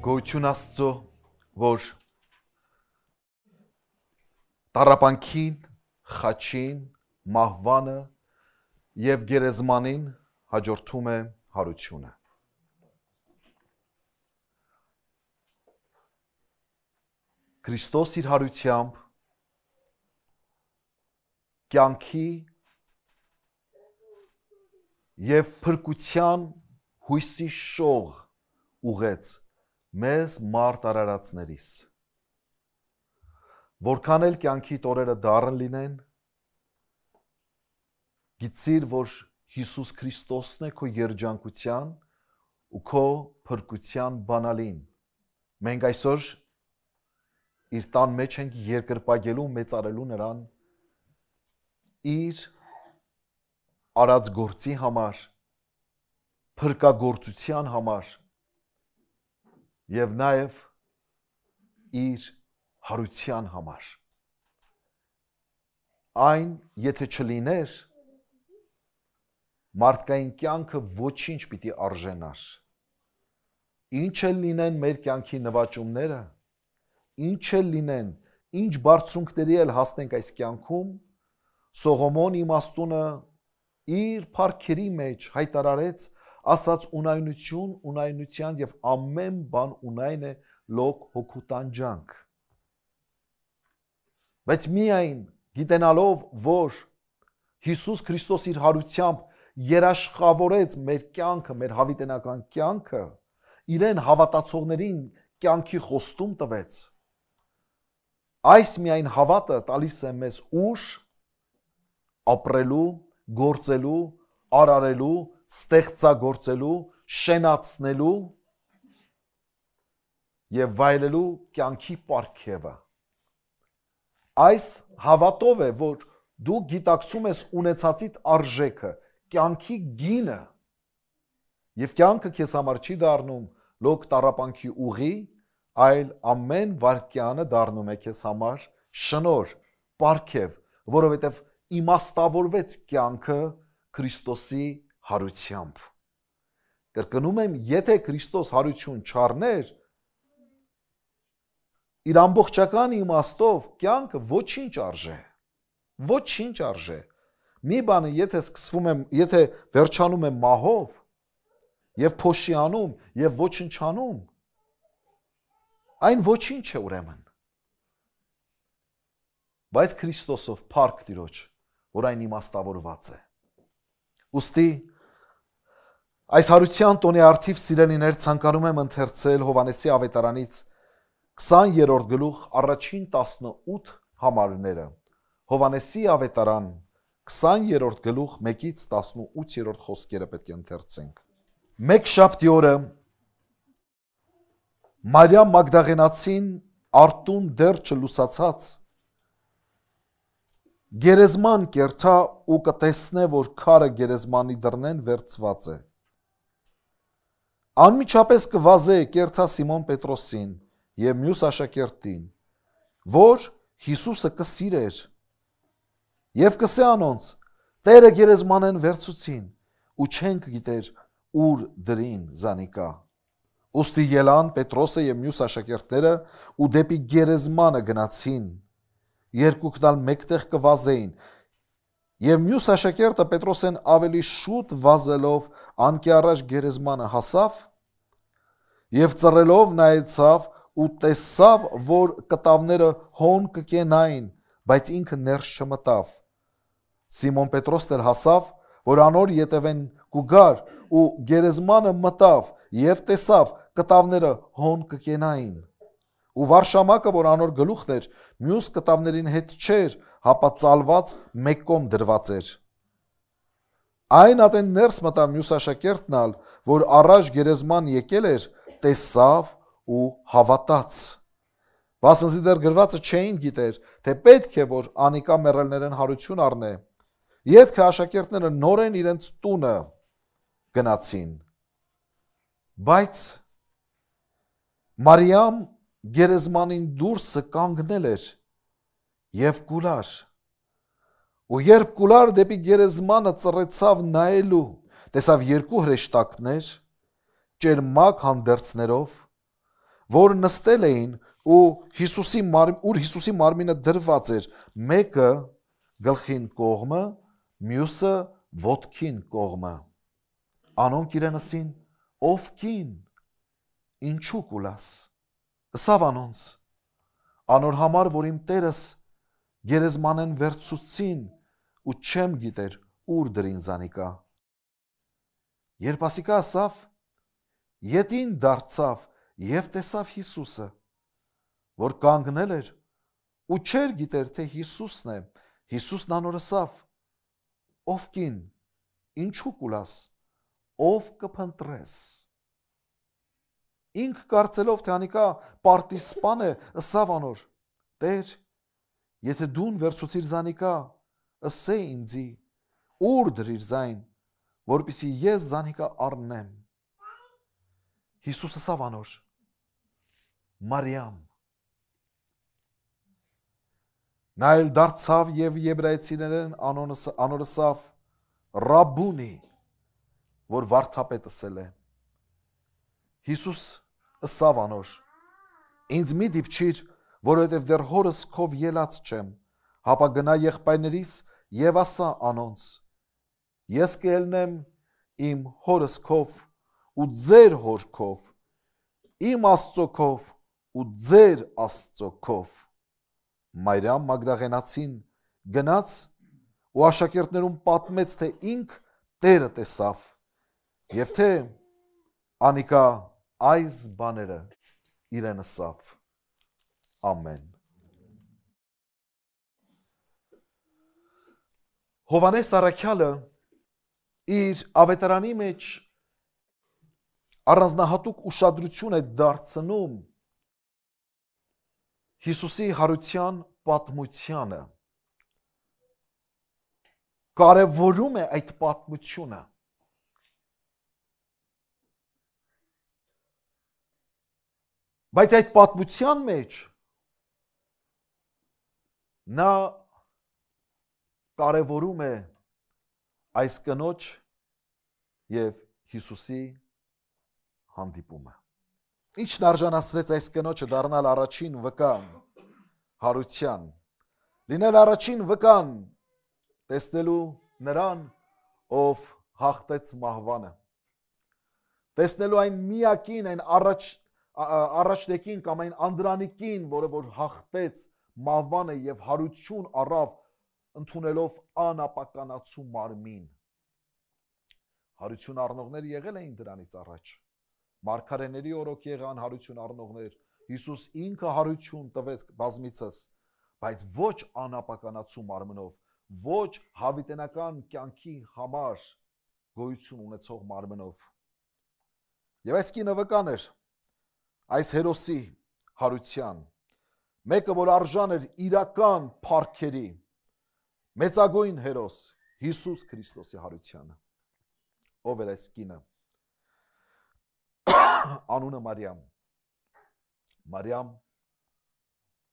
Գոյություն Աստծո, որ տառապանքին, խաչին, մահվանը և գերեզմանին հաջորդում է հարությունը։ Քրիստոս իր հարությամբ կյանքի և փրկության հույսի շող ուղեց մեզ մարդ արարածներիս։ Որքան էլ կյանքի տորերը դառն լինեն, գիտիր, որ Հիսուս Քրիստոսն է քո երջանկության ու քո փրկության բանալին։ Մենք այսօր իր տան մեջ ենք երկրպագելու, մեծարելու նրան իր արած գործի համար, փրկագործության համար և նաև իր հարության համար։ Այն, եթե չլիներ, մարդկային կյանքը ոչինչ պիտի արժենար։ Ինչ էլ լինեն մեր կյանքի նվաճումները, ինչ էլ լինեն, ինչ բարձրունքների էլ հասնենք այս կյանքում, Սողոմոն իմաստունը իր փառքերի մեջ հայտարարեց, ասաց ունայնություն, ունայնության և ամեն բան ունայն է լոկ հոգու տանջանք։ Բայց միայն գիտենալով, որ Հիսուս Քրիստոս իր հարությամբ երաշխավորեց մեր կյանքը, մեր հավիտենական կյանքը, իրեն հավատացողներին կյանքի խոստում տվեց, այս միայն հավատը տալիս է մեզ ուժ ապրելու, գործելու, արարելու, ստեղծագործելու, շենացնելու և վայելելու կյանքի պարգևը։ Այս հավատով է, որ դու գիտակցում ես ունեցածիդ արժեքը, կյանքի գինը, և կյանքը քեզ համար չի դառնում լոկ տառապանքի ուղի, այլ ամեն վայրկյանը դառնում է քեզ համար շնորհ, պարգև, որովհետև իմաստավորվեց կյանքը Քրիստոսի հարությամբ։ Կրկնում եմ, եթե Քրիստոս հարություն չառներ, իր ամբողջական իմաստով կյանքը ոչինչ արժե, ոչինչ արժե։ Մի բանը, եթե վերջանում է մահով և փոշիանում և ոչնչանում, այն ոչինչ է ուրեմն։ Բայց Քրիստոսով փառք Տիրոջ, որ այն իմաստավորված է։ Ուստի այս հարության տոնի առթիվ սիրելիներ ցանկանում եմ ընթերցել Հովհաննեսի ավետարանից 20-րդ գլուխ առաջին 18 համարները։ Հովհաննեսի ավետարան 20-րդ գլուխ 1-ից 18-րդ խոսքերը պետք է ընթերցենք։ Մեկ շաբթի օրը Մարիամ Մագդաղենացին արտուն դեռ չլուսացած գերեզման կերտա ու կտեսնե, որ քարը գերեզմանի դռնեն վերցված է։ Անմիջապես կվազե կերտա Սիմոն Պետրոսին և մյուս աշակերտին, որ Հիսուսը կսիրեր, և կսե անոնց, Տերը գերեզմանեն վերցուցին, ու չենք գիտեր ուր դրին զանիկա։ Ուստի ելան Պետրոսը և մյուս աշակերտները ու դեպի գերեզմանը գնացին, երկուքն ալ մեկտեղ կվազեին, և մյուս աշակերտը Պետրոսեն ավելի շուտ վազելով անկի առաջ գերեզմանը հասավ և ծռելով նայեցավ ու տեսավ, որ կտավները հոն կկենային, բայց ինքը ներս չմտավ։ Սիմոն Պետրոսն էլ հասավ, որ անոր ետևեն կուգար ու գերեզմանը մտավ և տեսավ կտավները հոն կկենային։ Ու վարշամակը, որ անոր գլուխն էր, մյուս կտավներին հետ չէր, հապա ծալված մեկ կողմ դրված էր։ Այն ատեն ներս մտավ մյուս աշակերտն ալ, որ առաջ գերեզման եկել էր, տեսավ ու հավատաց։ Վասնզի դեռ գրվածը չէին գիտեր, թե պետք է, որ անիկա մեռելներեն հարություն առնե։ Ետքը աշակերտները նորեն իրենց տունը գնացին։ Բայց Մարիամ գերեզմանին դուրսը կանգնել էր և կուլար։ Ու երբ կուլար դեպի գերեզմանը ծռեցավ նայելու, տեսավ երկու հրեշտակներ, ճերմակ հանդերձներով, որ նստել էին ուր Հիսուսի մարմինը դրված էր, մեկը գլխին կողմը, մյուսը ոտքին կողմը։ Անոնք իրենսին, ով կին, ինչու կուլաս, ըսավ անոնց, անոր համար, որ իմ տերս գերեզմանեն վերցուցին ու չեմ գիտեր ուր դրին զանիկա։ Երբ ասիկա ասավ, ետին դարձավ և տեսավ Հիսուսը, որ կանգնել էր ու չեր գիտեր, թե Հիսուսն է, Հիսուսն անոր ասավ, ով կին, ինչու կուլաս, ով կփնտրես։ Ինք կարծելով, թե անիկա պարտիսպան է, ըսավ անոր, Տեր, եթե դուն վերցուցիր զանիկա, ըսե ինձի, ուր դրիր զայն, որպիսի ես զանիկա առնեմ։ Հիսուս ըսավ անոր, Մարիամ։ Նա էլ դարձավ և եբրայեցիներեն անոր ըսավ, Ռաբունի, որ վարդապետ ըսել է։ Հիսուս ըսավ անոր, ինձ մի դիպչիր, որովհետև դեռ հորս քով ելած չեմ, հապա գնա եղբայրներիս և ասա անոնց, ես կելնեմ իմ հորս քով ու ձեր հոր քով, իմ Աստծո քով ու ձեր Աստծո քով։ Մարիամ Մագդաղենացին գնաց ու աշակերտներուն պատմեց, թե ինք Տերը տեսավ և թե անիկա այս բաները իրեն ըսավ։ Ամեն։ Հովանես առաքյալը իր ավետարանի մեջ առանձնահատուկ ուշադրություն է դարձնում Հիսուսի հարության պատմությանը, կարևորում է այդ պատմությունը։ Բայց այդ պատմության մեջ նա կարևորում է այս կնոջ և Հիսուսի հանդիպումը։ Ինչն արժանացրեց այս կնոջը դառնալ առաջին վկան հարության, լինել առաջին վկան տեսնելու նրան, ով հաղթեց մահվանը, տեսնելու այն միակին, այն առաջնեկին կամ այն անդրանիկին, որը որ հաղթեց մահվանը և հարություն առավ ընդունելով անապականացու մարմին։ Հարություն առնողներ եղել էին դրանից առաջ, մարգարեների օրոք եղան հարություն առնողներ, Հիսուս ինքը հարություն տվեց բազմիցս, բայց ոչ անապականացու մարմնով, ոչ հավիտենական կյանքի համար գոյություն ունեցող մարմնով։ Եվ այս կինը վկան էր այս հերոսի հարության, մեկը, որ արժան էր իրական փառքերի, մեծագույն հերոս Հիսուս Քրիստոսի հարությանը։ Ով էր այս կինը։ Անունը Մարիամ, Մարիամ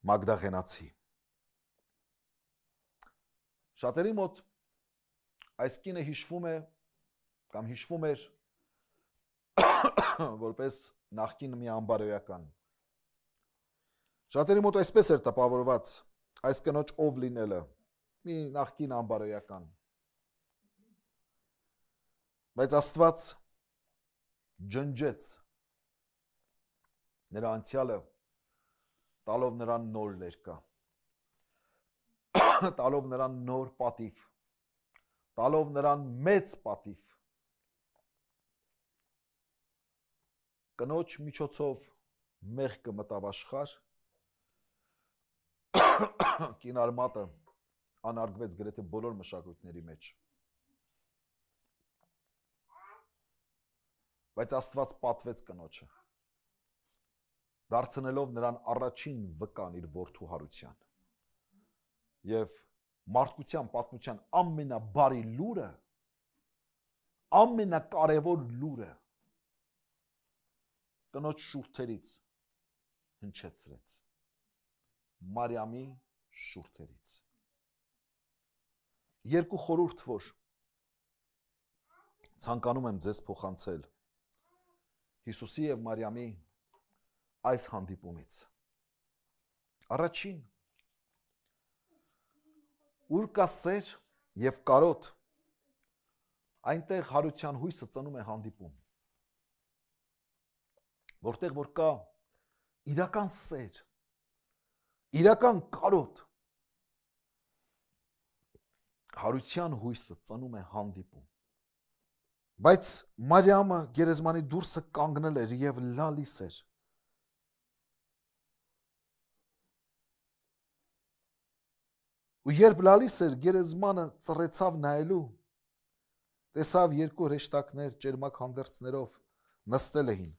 Մագդաղենացի։ Շատերի մոտ այս կինը հիշվում է կամ հիշվում էր որպես նախկին մի անբարոյական։ Շատերի մոտ այսպես էր տպավորված այս կնոջ ով լինելը, մի նախկին անբարոյական։ Բայց Աստված ջնջեց նրա անցյալը, տալով նրան նոր ներկա, տալով նրան նոր պատիվ, տալով նրան մեծ պատիվ։ Կնոջ միջոցով մեղքը մտավ աշխարհ, կինարմատը անարգվեց գրեթե բոլոր մշակույթների մեջ։ Բայց Աստված պատվեց կնոջը, դարձնելով նրան առաջին վկան իր որդու հարության։ Եվ մարդկության պատմության ամենաբարի լուրը, ամենակարևոր լուրը կնոջ շուրթերից հնչեցրեց, Մարիամի շուրթերից։ Երկու խորհուրդ, որ ցանկանում եմ ձեզ փոխանցել Հիսուսի և Մարիամի այս հանդիպումից։ Առաջին, ուր կա սեր և կարոտ, այնտեղ հարության հույսը ծնում է հանդիպում։ Որտեղ որ կա իրական սեր, իրական կարոտ, հարության հույսը ծնում է հանդիպում։ Բայց Մարիամը գերեզմանի դուրսը կանգնել էր և լալիս էր։ Ու երբ լալիս էր, գերեզմանը ծռեցավ նայելու, տեսավ երկու հրեշտակներ ճերմակ հանդերձներով նստել էին,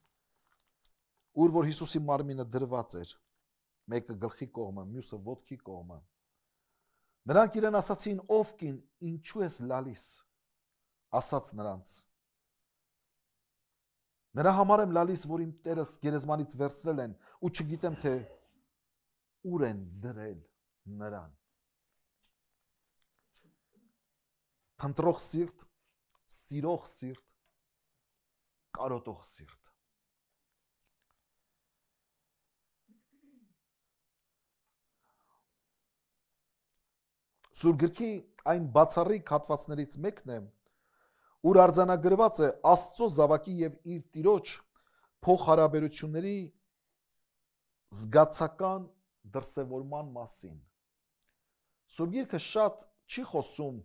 ուր որ Հիսուսի մարմինը դրված էր, մեկը գլխի կողմը, մյուսը ոտքի կողմը։ Նրանք իրեն ասացին, ով կին, ինչու ես լալիս, ասաց նրանց. նրա համար եմ լալիս, որ իմ Տերս գերեզմանից վերցրել են ու չգիտեմ, թե ուր են դրել նրան։ Փնտրող սիրտ, սիրող սիրտ, կարոտող սիրտ։ Սուրբ գրքի այն բացառիկ հատվածներից մեկն է, ուր արձանագրված է Աստծո զավակի եւ իր Տիրոջ փոխհարաբերությունների զգացական դրսևորման մասին։ Սուրբ գիրքը շատ չի խոսում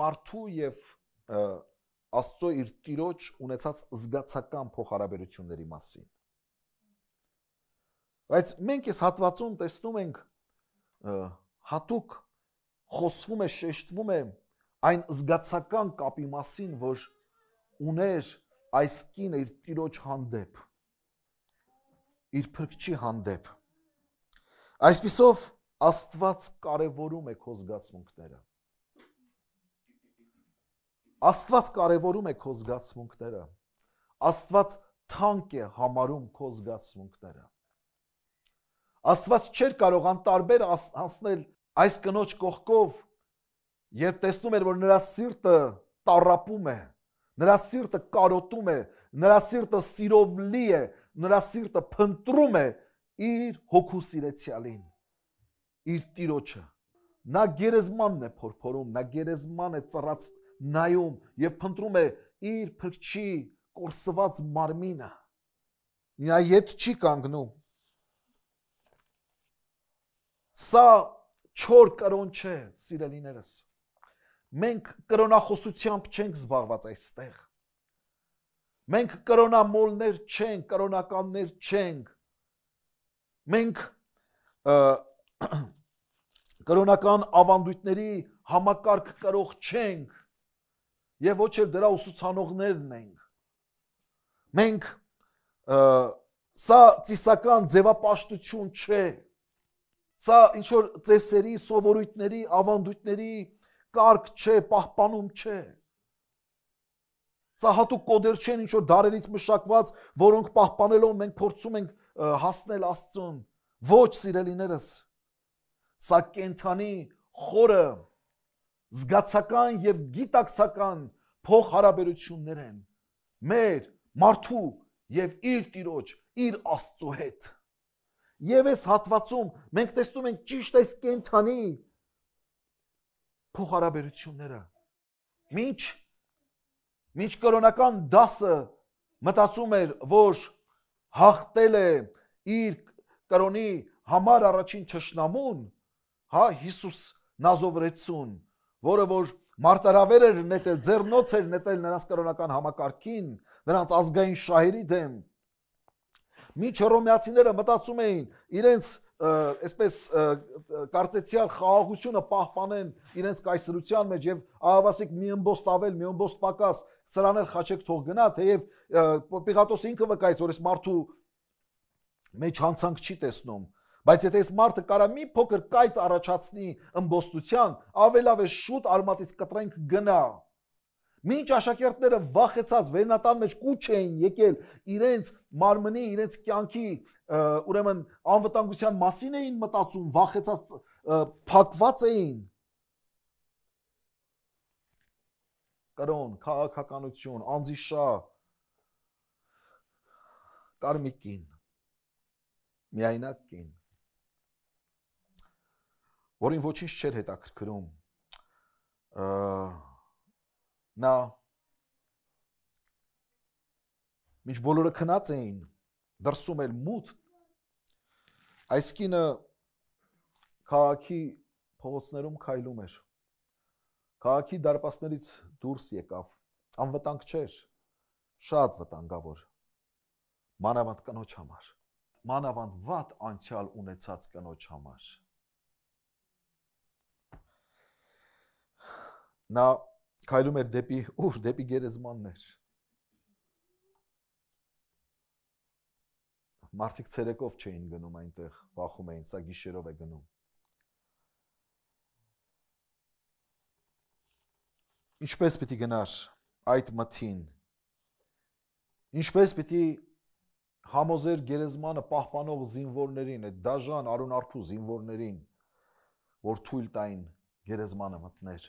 մարդու եւ Աստծո իր Տիրոջ ունեցած զգացական փոխհարաբերությունների մասին։ Բայց մենք այս հատվածում տեսնում ենք հատուկ խոսվում է, շեշտվում է այն զգացական կապի մասին, որ ուներ այս կինը իր Տիրոջ հանդեպ, իր Փրկչի հանդեպ։ Այսպիսով Աստված կարևորում է քո զգացմունքները։ Աստված կարևորում է քո զգացմունքները։ Աստված թանկ է համարում քո զգացմունքները։ Աստված չէր կարող անտարբեր անցնել այս կնոջ կողքով, երբ տեսնում էր, որ նրա սիրտը տառապում է, նրա սիրտը կարոտում է, նրա սիրտը սիրով լի է, նրա սիրտը փնտրում է իր հոգու սիրեցյալին, իր Տիրոջը։ Նա գերեզմանն է փորփորում, նա գերեզման է ծռած նայում եւ փնտրում է իր Փրկչի կորսված մարմինը։ Նա ետ չի կանգնում։ Սա չոր կրոն չէ, սիրելիներս։ Մենք կրոնախոսությամբ չենք զբաղված այստեղ։ Մենք կրոնամոլներ չենք, կրոնականներ չենք։ Մենք կրոնական ավանդույթների համակարգ կրող չենք եւ ոչ էլ դրա ուսուցանողներն ենք։ Մենք սա ծիսական ձևապաշտություն չէ։ Սա ինչ որ ծեսերի, սովորույթների, ավանդույթների կարգ չէ, պահպանում չէ։ Սա հատուկ կոդեր չեն, ինչ որ դարերից մշակված, որոնք պահպանելով մենք փորձում ենք հասնել Աստծուն։ Ոչ, սիրելիներս, սա կենթանի խորը զգացական եւ գիտակցական փոխհարաբերություններ են մեր մարդու եւ իր Տիրոջ, իր Աստծո հետ։ Եվ այս հատվածում մենք տեսնում ենք ճիշտ այս կենթանի փոխհարաբերությունները։ Մինչ կրոնական դասը մտածում էր, որ հաղթել է իր կրոնի համար առաջին թշնամուն, Հիսուս Նազովրեցուն, որը որ մարտարավեր էր նետել, ձեռնոց էր նետել նրանց կրոնական համակարգին, նրանց ազգային շահերի դեմ։ Մինչ հռոմեացիները մտածում էին իրենց այսպես կարծեցյալ խաղաղությունը պահպանեն իրենց կայսրության մեջ եւ ահավասիկ մի ըմբոստ ավել, մի ըմբոստ պակաս, սրան էլ խաչեք թող գնա, թեև Պիղատոսը ինքը վկայեց, որ այս մարդու մեջ հանցանք չի տեսնում, բայց եթե այս մարդը կարա մի փոքր կայծ առաջացնի ըմբոստության, ավելավ է շուտ արմատից կտրենք գնա։ Մինչ աշակերտները վախեցած վերնատան մեջ կուչ էին եկել իրենց մարմնի, իրենց կյանքի ուրեմն անվտանգության մասին էին մտածում, վախեցած փակված էին։ Կրոն, քաղաքականություն, անձիշա, կարմիկին, միայնակ կին, որին ոչինչ չէր հետաքրքրում, նա մինչ բոլորը քնած էին, դրսում էլ մութ, այս կինը քաղաքի փողոցներում քայլում էր, քաղաքի դարպասներից դուրս եկավ, անվտանգ չէր, շատ վտանգավոր, մանավանդ կնոջ համար, մանավանդ վատ անցյալ ունեցած կնոջ համար։ Նա քայլում էր դեպի ուր, դեպի գերեզմաններ։ Մարդիկ ցերեկով չէին գնում այնտեղ, վախում էին, սա գիշերով է գնում։ Ինչպես պիտի գնար այդ մթին, ինչպես պիտի համոզեր գերեզմանը պահպանող զինվորներին, այդ դաժան արունարփու զինվորներին, որ թույլ տային գերեզմանը մտներ,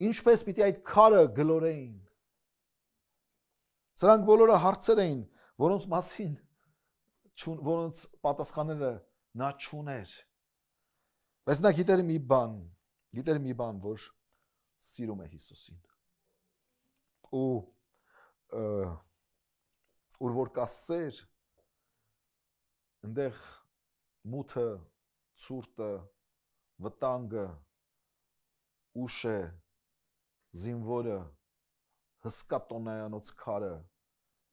ինչպես պիտի այդ քարը գլորեին։ Սրանք բոլորը հարցեր էին, որոնց մասին որոնց պատասխանները նա չուներ, բայց նա գիտեր մի բան, որ սիրում է Հիսուսին, ու ուր որ կա սեր, այնտեղ մութը, ցուրտը, վտանգը, ուշը, զինվորը, հսկա տոնայանոց քարը,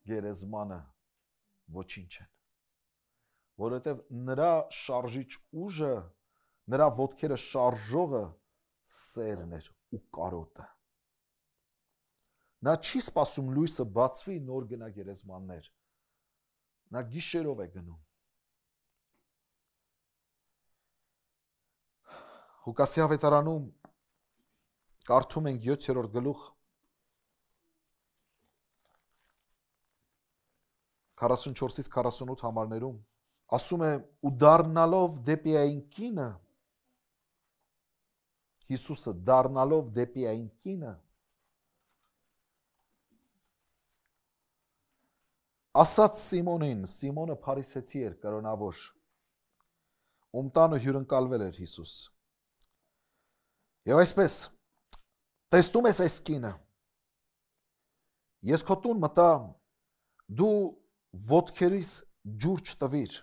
գերեզմանը ոչինչ են, որովհետև նրա շարժիչ ուժը, նրա ոտքերը շարժողը սերն էր ու կարոտը։ Նա չի սպասում լույսը բացվի, նոր գնա գերեզմաններ, նա գիշերով է գնում։ Ղուկասի ավետարանում կարդում ենք 7-րդ գլուխ 44-ից 48 համարներում, ասում է, ու դառնալով դեպի այն կինը, Հիսուսը դառնալով դեպի այն կինը, ասաց Սիմոնին, Սիմոնը փարիսեցի էր, կրոնավոր, ում տանը հյուրընկալվել էր Հիսուս։ Եվ այսպես, տեսնում ես այս կինը, ես քո տուն մտա, դու ոտքերիս ջուր չտվիր,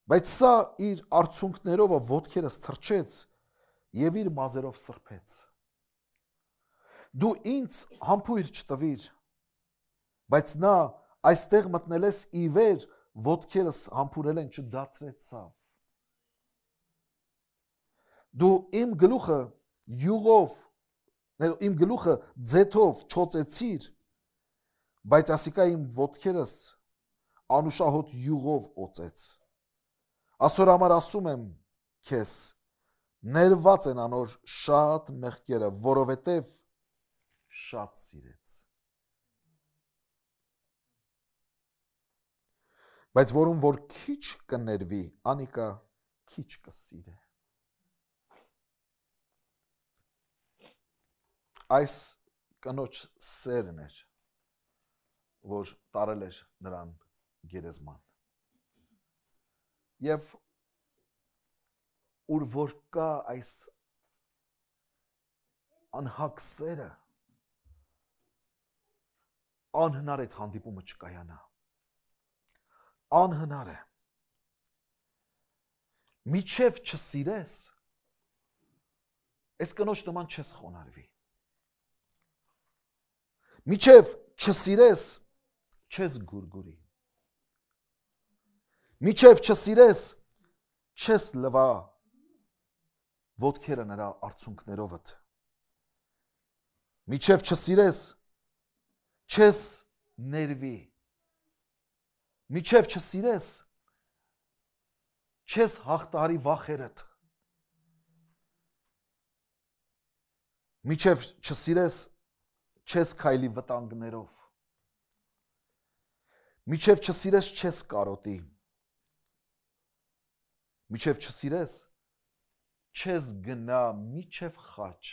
բայց սա իր արցունքներով ոտքերս թրջեց եւ իր մազերով սրբեց։ Դու ինձ համբույր չտվիր, բայց նա այստեղ մտնելես ի վեր ոտքերս համբուրել են չդացրեցավ։ Դու իմ գլուխը յուղով, իմ գլուխը ձեթով չոցեցիր, բայց ասիկա իմ ոտքերս անուշահոտ յուղով օծեց։ Ասոր համար ասում եմ քեզ, ներված են անոր շատ մեղքերը, որովհետև շատ սիրեց։ Բայց որում որ քիչ կներվի, անիկա քիչ կսիրե։ Այս կնոջ սերն էր, որ տարել էր նրան գերեզման։ Եվ ուր որ կա այս անհակ սերը, անհնար այդ հանդիպումը չկայանա, անհնար է, միջև չսիրես, այս կնոջ նման չես խոնարհվի, միջև չսիրես, չես գուրգուրի, միջև չսիրես, չես լվա ոտքերը նրա արցունքներովդ, միջև չսիրես, չես ներվի, միջև չսիրես, չես հաղթահարի վախերդ, միջև չսիրես, չես քայլի վտանգներով, միջև չսիրես, չես կարոտի, միջև չսիրես, չես գնա միջև խաչ,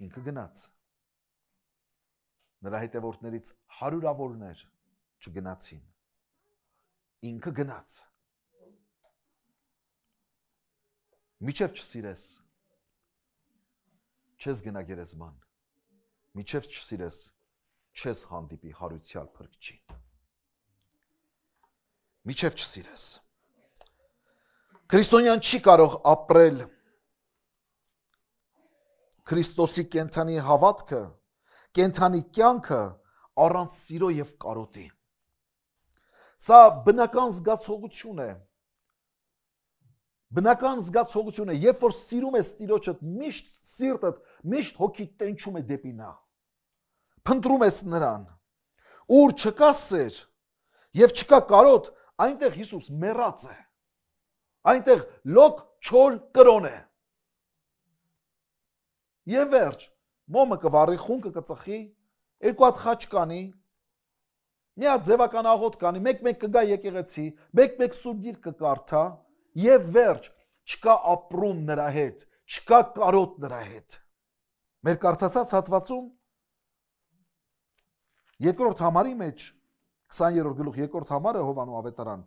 ինքը գնաց, նրա հետևորդներից հարյուրավորներ չգնացին։ Ինքը գնաց։ Միջև չսիրես, չես գնա գերեզման, միջև չսիրես, չես հանդիպի հարության փրկչին։ Միջև չսիրես։ Քրիստոնյան չի կարող ապրել Քրիստոսի կենթանի հավատքը, կենթանի կյանքը առանց սիրո եւ կարոտի։ Սա բնական զգացողություն է։ Բնական զգացողություն է, երբ որ սիրում ես Տիրոջդ, միշտ սիրտդ, միշտ հոգիդ տենչում է դեպի նա։ Փնտրում ես նրան։ Ուր չկա սեր եւ չկա կարոտ, այնտեղ Հիսուս մեռած է։ Այնտեղ լոկ չոր կրոն է։ Եվ վերջ, մոմը կվառի, խունկը կծխի, երկու հատ խաչ կանի, մի հատ ձևական աղոտ կանի, մեկ-մեկ կգա եկեղեցի, մեկ-մեկ սուրբ գիրք կկարդա, եւ վերջ, չկա ապրում նրա հետ, չկա կարոտ նրա հետ։ Մեր կարդացած հատվածում երկրորդ համարի մեջ 20-րդ գլուխ երկրորդ համարը Հովանու ավետարան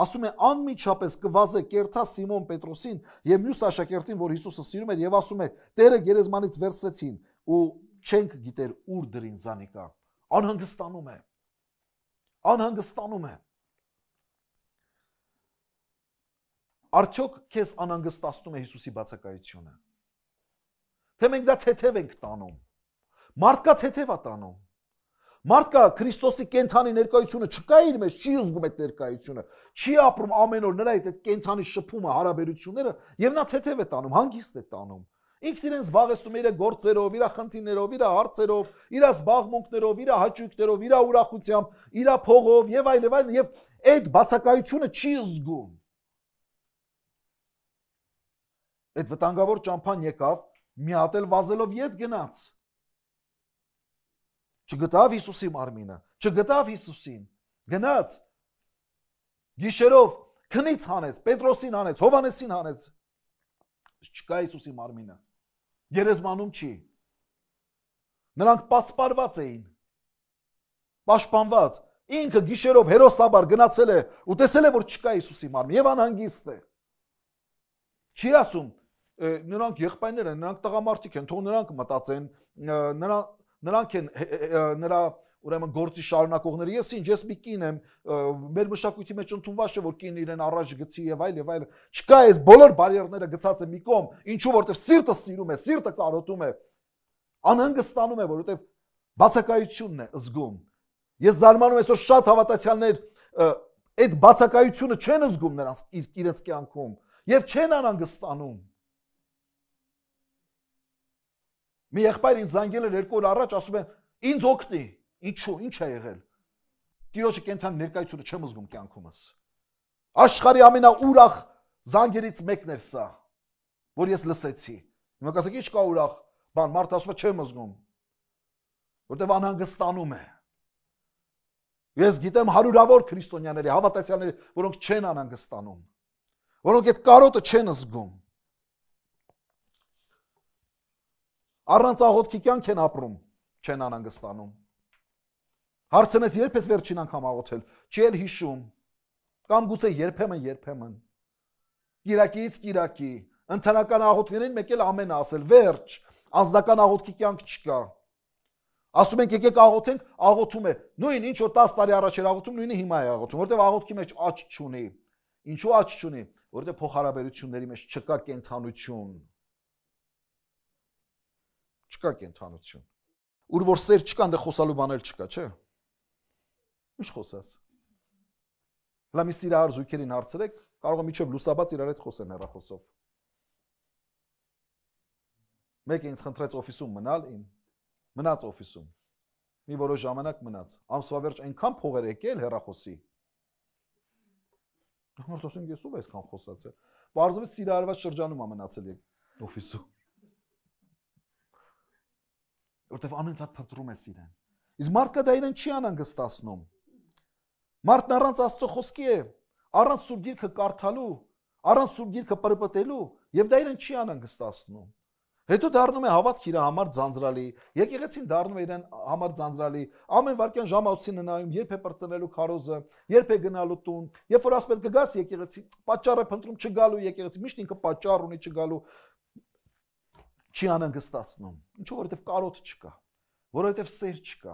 ասում է անմիջապես կվազե կերթա Սիմոն Պետրոսին եւ մյուս աշակերտին, որ Հիսուսը սիրում էր, եւ ասում է Տերը գերեզմանից վերցրեցին ու չենք գիտեր ուր դրին զանիկա։ Անհանգստանում է։ Անհանգստանում է։ Արդյոք քեզ անհանգստացնում է Հիսուսի բացակայությունը։ Թե մենք դա թեթև ենք տանում։ Մարդկա թեթև է տանում։ Մարդկա Քրիստոսի կենթանի ներկայությունը չկա իր մեջ, չի զգում այդ ներկայությունը, չի ապրում ամեն օր նրա հետ այդ կենթանի շփումը, հարաբերությունները, եւ նա թեթև է տանում, հանգիստ է տանում։ Ինքն իրեն զբաղեցնում է իր գործերով, իր խնդիրներով, իր հարցերով, իր զբաղմունքներով, իր հաճույքներով, իր ուրախությամբ, իր փողով եւ այլն, եւ այդ բացակայությունը չի զգում։ Այդ վտանգավոր ճամփան եկավ, մի հատ էլ վազելով ետ գնաց։ Չգտավ Հիսուսի մարմինը, չգտավ Հիսուսին, գնաց, գիշերով քնից հանեց, Պետրոսին հանեց, Հովանեսին հանեց, չկա Հիսուսի մարմինը, գերեզմանում չի, նրանք պացպարված էին, պաշտպանված, ինքը գիշերով հերոսաբար գնացել է ու տեսել է, որ չկա Հիսուսի մարմին եւ անհանգիստ է, չի ասում, նրանք եղբայրներ են, նրանք տղամարդիկ են, թող նրանք մտածեն, նրանք են նրա ուրեմն գործի շարունակողները, ես ինչ, ես մի կին եմ, մեր մշակույթի մեջ ընդունված չէ, որ կինը իրեն առաջ գցի եւ այլ, չկա այս բոլոր բարիերները գցած է մի կողմ, ինչու որտեվ սիրտը սիրում է, սիրտը կարոտում է, անհանգստանում է, որովհետեւ բացակայությունն է զգում։ Ես զարմանում եմ, որ շատ հավատացյալներ այդ բացակայությունը չեն զգում նրանց իրենց կյանքում եւ չեն անհանգստանում։ Մի եղբայր ինձ զանգել էր 2 օր առաջ, ասում է, ինձ օգնի, ինչու, ինչ է եղել։ Տիրոջը կենթանի ներկայությունը չեմ զգում կյանքումս։ Աշխարհի ամենաուրախ զանգերից մեկն էր սա, որ ես լսեցի։ Հիմա կասեք, ի՞նչ կա ուրախ, բան, մարդը ասում է, չեմ զգում, որտեվ անհանգստանում է։ Ես գիտեմ հարյուրավոր քրիստոնյաների, հավատացյալների, որոնք չեն անհանգստանում, որոնք այդ կարոտը չեն զգում։ Առանց աղոթքի կյանք են ապրում, չեն անհանգստանում։ Հարցնես երբ ես վերջին անգամ աղոթել, չի էլ հիշում, կամ գուցե երբեմն, կիրակից կիրակի, ընդհանրական աղոթքներին մեկ էլ ամեն ասել, վերջ, անձնական աղոթքի կյանք չկա։ Ասում ենք եկեք աղոթենք, աղոթում է, նույն ինչ որ 10 տարի առաջ էր աղոթում, նույնը հիմա է աղոթում, որտեղ աղոթքի մեջ աճ չունի։ Ինչու աճ չունի, որտեղ փոխհարաբերությունների մեջ չկա կենթանություն։ Չկա կենթանություն։ Ուր որ սեր չկա, այնտեղ խոսալու բաներ չկա, չէ՞։ Ինչ խոսես։ Հլա մի սիրահար զույգերին հարցրեք, կարող է միջև լուսաբաց իրար հետ խոսեն հեռախոսով։ Մեկը ինձ խնդրեց օֆիսում մնալ, մնաց օֆիսում։ Մի որոշ ժամանակ մնաց։ Ամսվա վերջ այնքան փողեր եկել հեռախոսի։ Մարդը ասում ես ով ես քան խոսացել։ Պարզվեց սիրահարված շրջանում է մնացել օֆիսում։ Որտեվ անընդհատ փնտրում ես իրեն։ Իսկ մարդը դա իրեն չի անհանգստացնում։ Մարդն առանց Աստծո խոսքի է, առանց Սուրբ Գիրքը կարդալու, առանց Սուրբ Գիրքը պրպտելու, եւ դա իրեն չի անհանգստացնում։ Հետո դառնում է հավատք իր համար ձանձրալի, եկեղեցին դառնում է իրեն համար ձանձրալի, ամեն վարքյան ժամացին նայում, երբ է պրծնելու քարոզը, երբ է գնալու տուն, երբ որ ասպետ կգաս եկեղեցի, պատճառ է փնտրում չգալու եկեղեցի, միշտ ինքը պատճառ ունի չգալու, չի անհանգստացնում, ինչու որովհետև կարոտ չկա, որովհետև սեր չկա,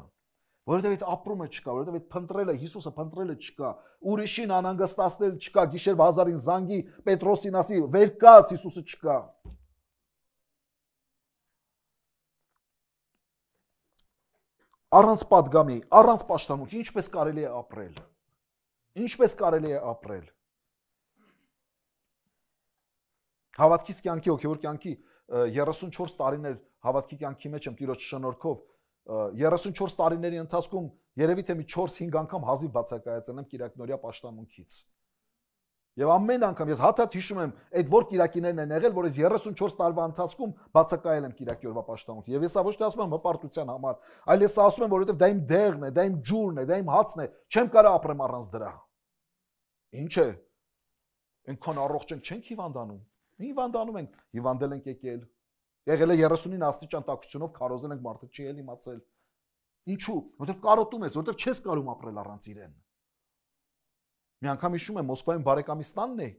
որովհետև այդ ապրումը չկա, որովհետև այդ փնտրելը, Հիսուսը փնտրելը չկա, ուրիշին անհանգստացնել չկա, գիշեր 1000-ին զանգի Պետրոսին ասի, վեր կաց, Հիսուսը չկա։ Առանց պատգամի, առանց պաշտամունքի, ինչպես կարելի է ապրել։ Ինչպես կարելի է ապրել։ Հավատքից կյանքի, հոգևոր կյանքի 34 տարիներ հավատքի կյանքի մեջ եմ Տիրոջ շնորհքով 34 տարիների ընթացքում երևի թե մի 4-5 անգամ հազիվ բացակայացել եմ Կիրակնորյա պաշտամունքից։ Եվ ամեն անգամ ես հացած հիշում եմ այդ որ Կիրակիներն են եղել, որ այս 34 տարվա ընթացքում բացակայել եմ Կիրակի օրվա պաշտամունքի։ Եվ ես ոչ թե ասում եմ հպարտության համար, այլ ես ասում եմ, որովհետև դա իմ դեղն է, դա իմ ջուրն է, դա իմ հացն է, չեմ կարող ապրեմ առանց դրա։ Ինչ է։ Այնքան առողջ ենք, չենք հիվանդանում։ Հիվանդանում ենք, հիվանդել ենք եկել։ Եղել է 39 աստիճան տաքությունով քարոզել ենք, մարդը չի էլ իմացել։ Ինչու՞։ Որովհետև կարոտում ես, որովհետև չես կարող ապրել առանց իրեն։ Մի անգամ հիշում եմ Մոսկվայում բարեկամիս տանն է։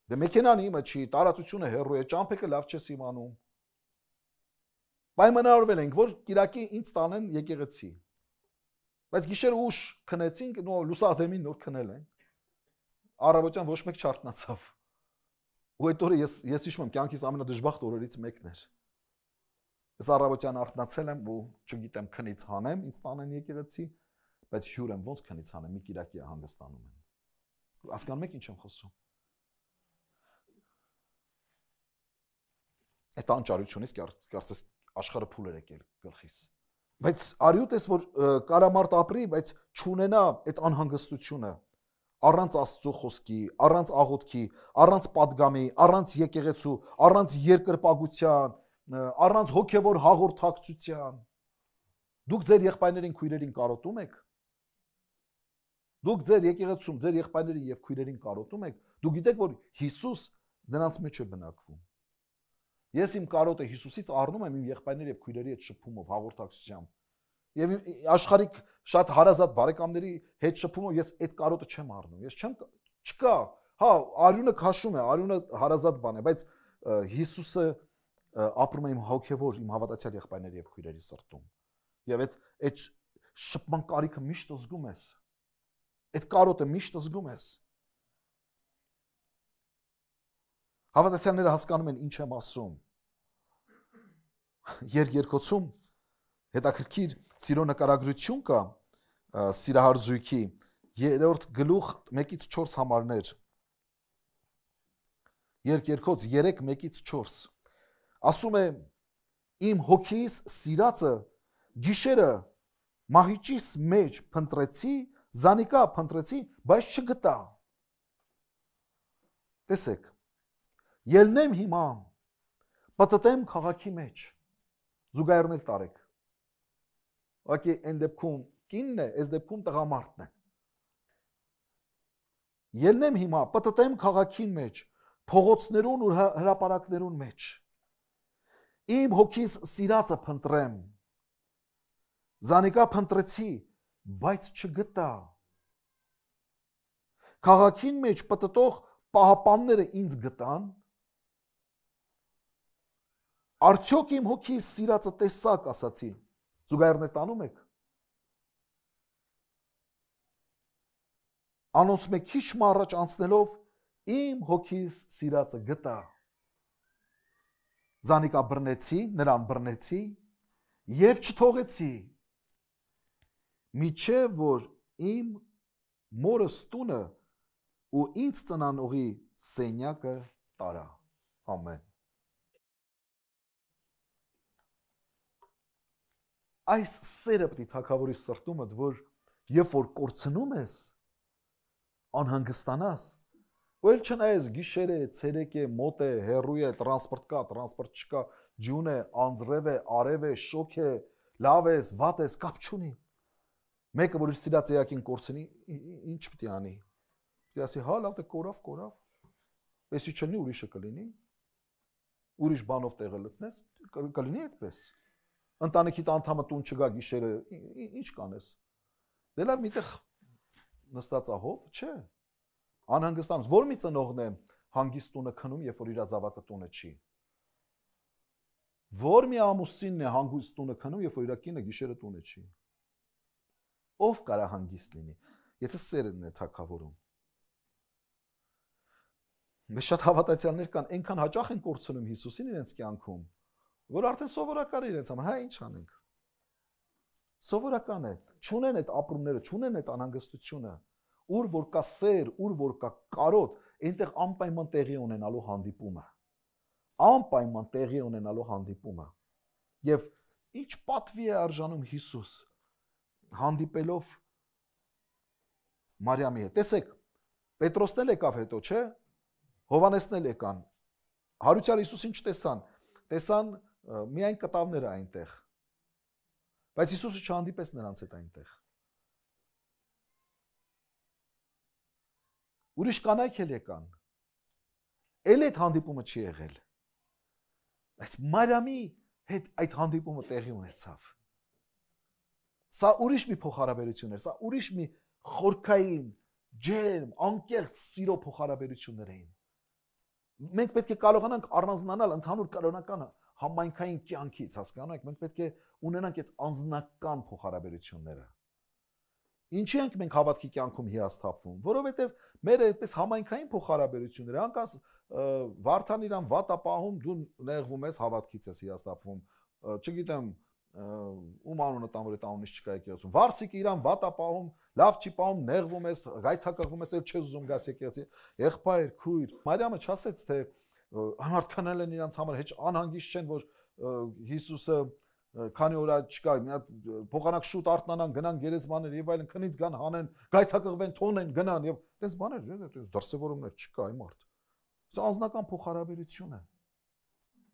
Դե մեքենան իմը չի, տարածությունը հեռու է, ճամփեքը լավ չես իմանում։ Պայմանավորվել ենք, որ Կիրակի ինձ տանեն եկեղեցի։ Բայց գիշերը ուշ քնեցինք, լուսադեմին նոր քնել են։ Առավոտյան ոչ մեկ չարթնացավ։ Ու այդ օրը ես հիշում եմ, կյանքիս ամենադժբախտ օրերից մեկն էր։ Ես առավոտյան արթնացել եմ ու չգիտեմ քնից հանեմ, ինձ տանեն եկեղեցի, բայց հյուր եմ ոնց քնից հանեմ, մի Կիրակի հանգստանում եմ։ Հասկանում եք ինչ եմ խոսում։ Այդ անճարությունից կարծես աշխարհը փուլ էր եկել գլխիս։ Բայց արյուտ ես որ կարամարտ ապրի, բայց չունենա այդ անհանգստությունը, առանց Աստծո խոսքի, առանց աղոթքի, առանց պատգամի, առանց եկեղեցու, առանց երկրպագության, առանց հոգևոր հաղորդակցության։ Դուք ձեր եղբայրներին, քույրերին կարոտում եք։ Դուք ձեր եկեղեցում, ձեր եղբայրներին եւ քույրերին կարոտում եք, դուք գիտեք, որ Հիսուս նրանց մեջ է բնակվում։ Ես իմ կարոտը Հիսուսից առնում եմ իմ եղբայրների եւ քույրերի հետ շփումով, հաղորդակցությամբ։ Եվ աշխարհիկ շատ հարազատ բարեկամների հետ շփումով ես այդ կարոտը չեմ առնում։ Ես չեմ չկա։ Հա, արյունը քաշում է, արյունը հարազատ բան է, բայց Հիսուսը ապրում է իմ հոգևոր, իմ հավատացյալ եղբայրների եւ քույրերի սրտում։ Եվ այդ շփման կարիքը միշտ զգում ես։ Այդ կարոտը միշտ զգում ես։ Հավատացյալները հասկանում են ինչ եմ ասում։ Երկրոցում հետաքրքիր սիրո նկարագրություն կա Սիրահար զույգի 3-րդ գլուխ 1-ից 4 համարներ։ Երկրոց 3:1-4 ասում է իմ հոգիս սիրածը գիշերը մահիճիս մեջ փնտրեցի, զանիկա փնտրեցի, բայց չգտա։ Տեսեք, ելնեմ հիմա, պատտեմ քաղաքի մեջ, զուգահեռներ տարեք։ Ուղղակի այն դեպքում կինն է, այս դեպքում տղամարդն է։ Ելնեմ հիմա, պատտեմ քաղաքին մեջ, փողոցներուն ու հրապարակներուն մեջ։ Իմ հոգիս սիրածը փնտրեմ։ Զանիկա փնտրեցի, բայց չգտա։ Քաղաքին մեջ պատտող պահապանները ինձ գտան։ Արդյոք իմ հոգիս սիրածը տեսակ ասացի։ Զուգահեռներ տանում եք։ Անոնց մեկ քիչ առաջ անցնելով իմ հոգիս սիրածը գտա։ Զանիկա բռնեցի, նրան բռնեցի եւ չթողեցի։ Միչև որ իմ մորս տունը ու ինձ ծնանողի սենյակը տարա։ Ամեն։ Այս սերը պետք է թագավորի սրտումը, որ երբ որ կորցնում ես, անհանգստանաս, ու էլ չնայես գիշեր է, ցերեկ է, մոտ է, հեռու է, տրանսպորտ կա, տրանսպորտ չկա, ջուն է, անձրև է, արև է, շոկ է, լավ ես, վատ ես, կապ չունի։ Մեկը որ իր սիրած էակին կորցնի, ինչ պետք է անի։ Պետք է ասի, հա, լավ, դե կորավ։ Էսի չլինի, ուրիշը կլինի։ ուրիշ բանով տեղը լցնես, կլինի այդպես։ Ընտանիքիդ անդամը տուն չգա գիշերը, ինչ կանես։ Դե լավ միտեղ նստած ահով, չէ։ Անհանգստանում, որ մի ծնողն է հանգիստ տունը քնում, երբ որ իր զավակը տունը չի։ Որ մի ամուսինն է հանգիստ տունը քնում, երբ որ իր կինը գիշերը տունը չի։ Ով կարա հանգիստ լինի, եթե սերն է թագավորում։ Մեզ շատ հավատացյալներ կան, այնքան հաճախ են կորցնում Հիսուսին իրենց կյանքում, որ արդեն սովորական է իրենց համար, հա ինչ անենք։ Սովորական է, չունեն այդ ապրումները, չունեն այդ անհանգստությունը, ուր որ կա սեր, ուր որ կա կարոտ, այնտեղ անպայման տեղի ունենալու հանդիպումը։ Անպայման տեղի ունենալու հանդիպումը։ Եվ ինչ պատվի է արժանում Հիսուս հանդիպելով Մարիամի հետ։ Տեսեք, Պետրոսն էլ եկավ հետո, չէ՞։ Հովանեսն էլ եկան։ Հարությալ Հիսուսին չտեսան, տեսան միայն կտավները այնտեղ։ Բայց Հիսուսը չհանդիպեց նրանց հետ այնտեղ։ Ուրիշ կանայք էլ եկան։ Էլ այդ հանդիպումը չի եղել։ Բայց Մարիամի հետ այդ հանդիպումը տեղի ունեցավ։ Սա ուրիշ մի փոխհարաբերություն էր, սա ուրիշ մի խորքային, ջերմ, անկեղծ սիրո փոխհարաբերություններ էին։ Մենք պետք է կարողանանք առանձնանալ ընդհանուր κανոնական համայնքային կյանքից, հասկանում եք, մենք պետք է ունենանք այդ անձնական փոխհարաբերությունները։ Ինչի ենք մենք հավատքի կյանքում հիասթափվում, որովհետև մեր այդպես համայնքային փոխհարաբերությունները, անկաս Վարդան իրան վատա պահում, դու նեղվում ես, հավատքից ես հիասթափվում, չգիտեմ, ում անունը տամ, որ այդ անունից չկա եկեղեցում, Վարսիկը իրան վատա պահում, լավ չի պահում, նեղվում ես, գայթակղվում ես, եւ չես ուզում գաս եկեղեցի, եղբայր, քույր։ Մարիամը չասեց, թե անհարթկանալ են իրանց համար, հեչ անհանգիստ չեն, որ Հիսուսը քանի օր չկա, մի հատ փոխանակ շուտ արթնանան, գնան գերեզմաններ եւ այլն, քնից գան հանեն, գայթակղվեն, թողնեն, գնան եւ այդպես բաներ, այդպես դրսևորումներ չկա այ մարդ։ Սա անձնական փոխհարաբերություն է։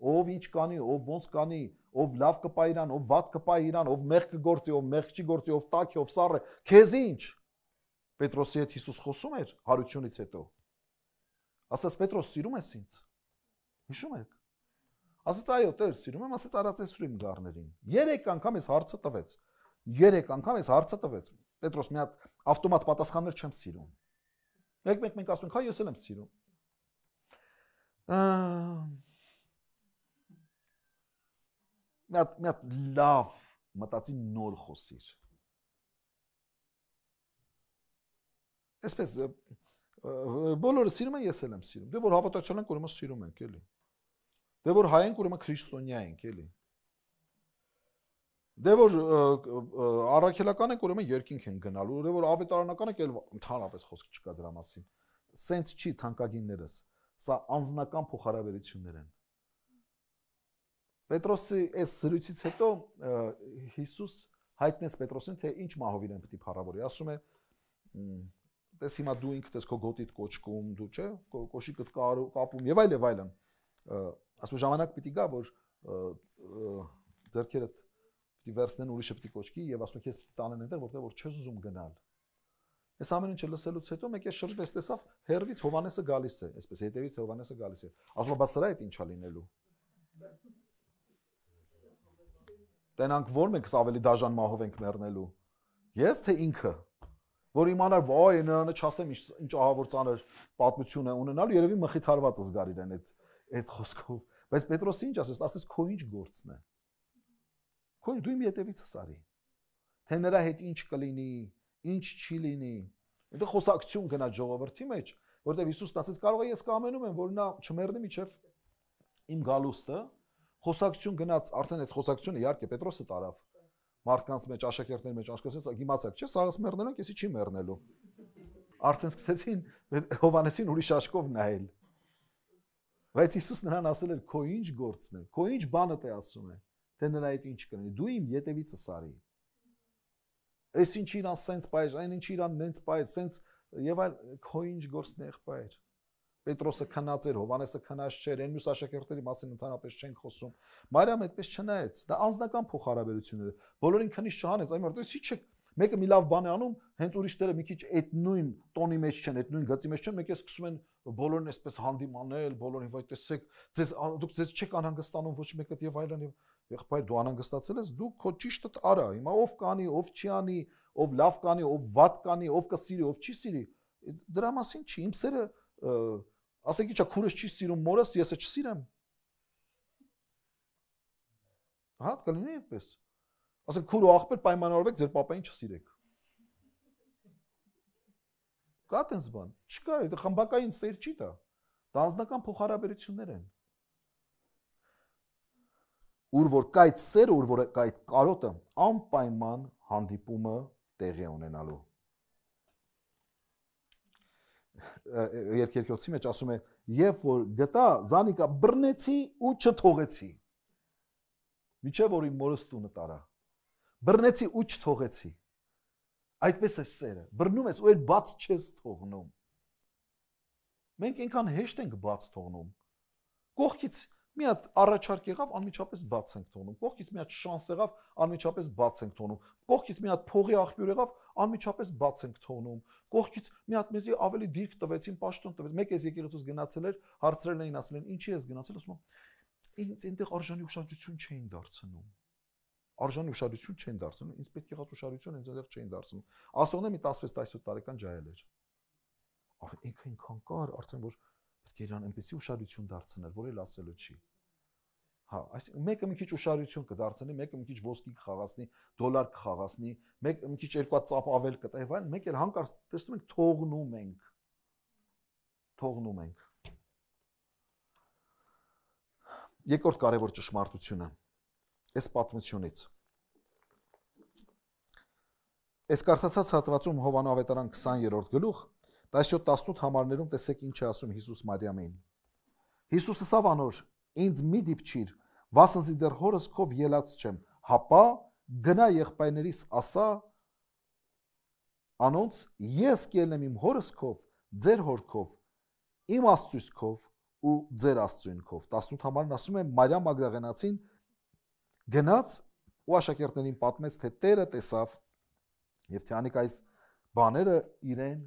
Ով ինչ կանի, ով ոնց կանի, ով լավ կպա իրան, ով վատ կպա իրան, ով մեղ կգործի, ով մեղ չի գործի, ով տաք է, ով սառը, քեզ ինչ։ Պետրոսի հետ Հիսուս խոսում էր հարությունից հետո։ Ասաց Պետրոս, սիրում ես ինձ։ Հիշում եք։ Ասաց այո, Տեր, սիրում եմ, ասաց արածեցրու իմ գառներին։ 3 անգամ ես հարցը տվեց։ 3 անգամ ես հարցը տվեց։ Պետրոս մի հատ ավտոմատ պատասխաններ չեմ սիրում։ Մեկ ասում ենք, հա ես էլ եմ սիրում։ Մի հատ լավ մտածի նոր խոսիր։ Այսպես բոլորը սիրում են, ես էլ եմ սիրում։ Դե որ հավատացյալ ենք, ուրեմն սիրում ենք, էլի։ Դե որ հայ ենք, ուրեմն քրիստոնյա ենք, էլի։ Դե որ առաքելական ենք, ուրեմն երկինք են գնալու, դե որ ավետարանական ենք, էլ ընդհանրապես խոսք չկա դրա մասին։ Սենց չի թանկագիններս, սա անձնական փոխհարաբերություններ են։ Պետրոսի այս զրույցից հետո Հիսուս հայտնեց Պետրոսին, թե ինչ մահով իրեն պետք է փառավորի։ Ասում է, տես հիմա դու ինքդ ես քո գոտիդ կոչկում, դու չէ, կոշիկդ կապում եւ այլն։ Ասում ժամանակ պիտի գա, որ ձեռքերդ պիտի վերցնեն, ուրիշը պիտի կոչկի եւ ասում քեզ պիտի տանեն այնտեղ, որտեղ որ չես ուզում գնալ։ Այս ամեն ինչը լսելուց հետո մեկ է շրջվեց, տեսավ հերվից Հովանեսը գալիս է, այսպես հետևից Հովանեսը գալիս է։ Ասում բա սրա այդ ինչա լինելու։ Տենանք որ մենք ավելի դաժան մահով ենք մեռնելու։ Ես թե ինքը, որ իմանար, վայ, նրանը չասեմ ինչ ահավոր ծանր պատմություն է ունենալու, երևի մխիթարված զգար իրեն այդ խոսքով։ Բայց Պետրոսը ինչ ասեց, ասեց քո ինչ գործն է։ Քո դու իմ ետևից սարի։ Թե նրա հետ ինչ կլինի, ինչ չի լինի։ Այնտեղ խոսակցություն գնա ժողովրդի մեջ, որտեղ Հիսուսն ասեց, կարող է ես կամենում եմ, որ նա չմեռնի միջև իմ գալուստը։ Խոսակցություն գնաց, արդեն այդ խոսակցությունը իհարկե Պետրոսը տարավ։ Մարդկանց մեջ, աշակերտների մեջ ասկացեց, գիմացակ, չէ, սաղս մեռնելու, կեսի չի մեռնելու։ Արդեն սկսեցին Հովանեսին ուրիշ աչքով նայել։ Բայց Հիսուս նրան ասել էր, քո ինչ գործն է, քո ինչ բանդ է ասում է, թե նրա հետ ինչ կլինի, դու իմ ետևիցս արի։ Այս ինչ իրան սենց բայր, այն ինչ իրան նենց բայր, սենց եւ այլ, քո ինչ գործն է, եղբայր։ Պետրոսը քնած էր, Հովանեսը քնած չէր, այն մյուս աշակերտների մասին ընդհանրապես չենք խոսում։ Մարիամը այդպես չնայեց, դա անձնական փոխհարաբերություններ է։ Բոլորին քնից չհանեց, այն որտես ի՞նչ է, մեկը մի լավ բան է անում, հենց ուրիշները մի քիչ այդ նույն տոնի մեջ չեն, այդ նույն գծի մեջ չեն, մեկը սկսում են բոլորն էսպես հանդիմանել, բոլորին վայ տեսեք, դուք ձեզ չեք անհանգստանում ոչ մեկը եւ այլն եւ եղբայր դու անհանգստացել ես, դու քո ճիշտը արա, հիմա ով կանի, ով չի անի, ով լավ կանի, ով վատ կանի, ով կսիրի, ով չի սիրի, դրա մասին չի, իմ սերը ասեք իչա քուրս չի սիրում մորս, եսը չսիրեմ։ Հա, կլինի այդպես։ Ասեք քուր ու աղբեր պայմանավորվեք ձեր պապային չսիրեք։ Կա տենց բան, չկա, դա խմբակային սեր չի դա։ Դա անձնական փոխհարաբերություններ են։ Ուր որ կա այդ սերը, ուր որ կա այդ կարոտը, անպայման հանդիպումը տեղի ունենալու։ Երկերկյոցի մեջ ասում է, երբ որ գտա, զանիկա բռնեցի ու չթողեցի։ Միջև որ իմ մորս տունը տարա։ Բռնեցի ու չթողեցի։ Այդպես է սերը, բռնում ես ու էլ բաց չես թողնում։ Մենք այնքան հեշտ ենք բաց թողնում։ Կողքից մի հատ առաջարկ եղավ, անմիջապես բաց ենք թողնում։ Կողքից մի հատ շանս եղավ, անմիջապես բաց ենք թողնում։ Կողքից մի հատ փողի աղբյուր եղավ, անմիջապես բաց ենք թողնում։ Կողքից մի հատ մեզի ավելի դիրք տվեցին, պաշտոն տվեց։ Մեկ էս եկեղեցուց գնացել էր, հարցրել էին, ասել են, ինչի ես գնացել, ասում եմ, ինձ այնտեղ արժանի ուշադրություն չէին դարձնում։ Արժանի ուշադրություն չեն դարձնում, ինձ պետք եղած ուշադրություն ինձ այնտեղ չէին դարձնում։ Ասողն մի 16-17 տարեկան ջահել էր։ Ինքը ինքան կար, արդեն որ պետք է իրան այնպեսի ուշադրություն դարձնել, որ էլ ասելու չի։ Հա, այսինքն մեկը մի քիչ ուշադրություն կդարձնի, մեկը մի քիչ ոսկի կխաղացնի, դոլար կխաղացնի, մեկը մի քիչ երկու ծապ ավել կտա եւ այլն, մեկ էլ հանկարծ տեսնում ենք թողնում ենք։ Թողնում ենք։ Երկրորդ կարևոր ճշմարտությունը այս պատմությունից։ Այս կարդացած հատվածում Հովանու ավետարան 20-րդ գլուխ 17-18 համարներում տեսեք ինչ է ասում Հիսուս Մարիամին։ Հիսուսը ասավ անոր. ինձ մի դիպչիր, վասնզի դեռ հորս քով ելած չեմ, հապա գնա եղբայրներիս ասա անոնց ես կելնեմ իմ հորս քով, ձեր հոր քով, իմ Աստծուց քով ու ձեր Աստծուն քով։ 18 համարն ասում է Մարիամ Մագդաղենացին գնաց ու աշակերտներին պատմեց, թե Տերը տեսավ եւ թե անիկ այս բաները իրեն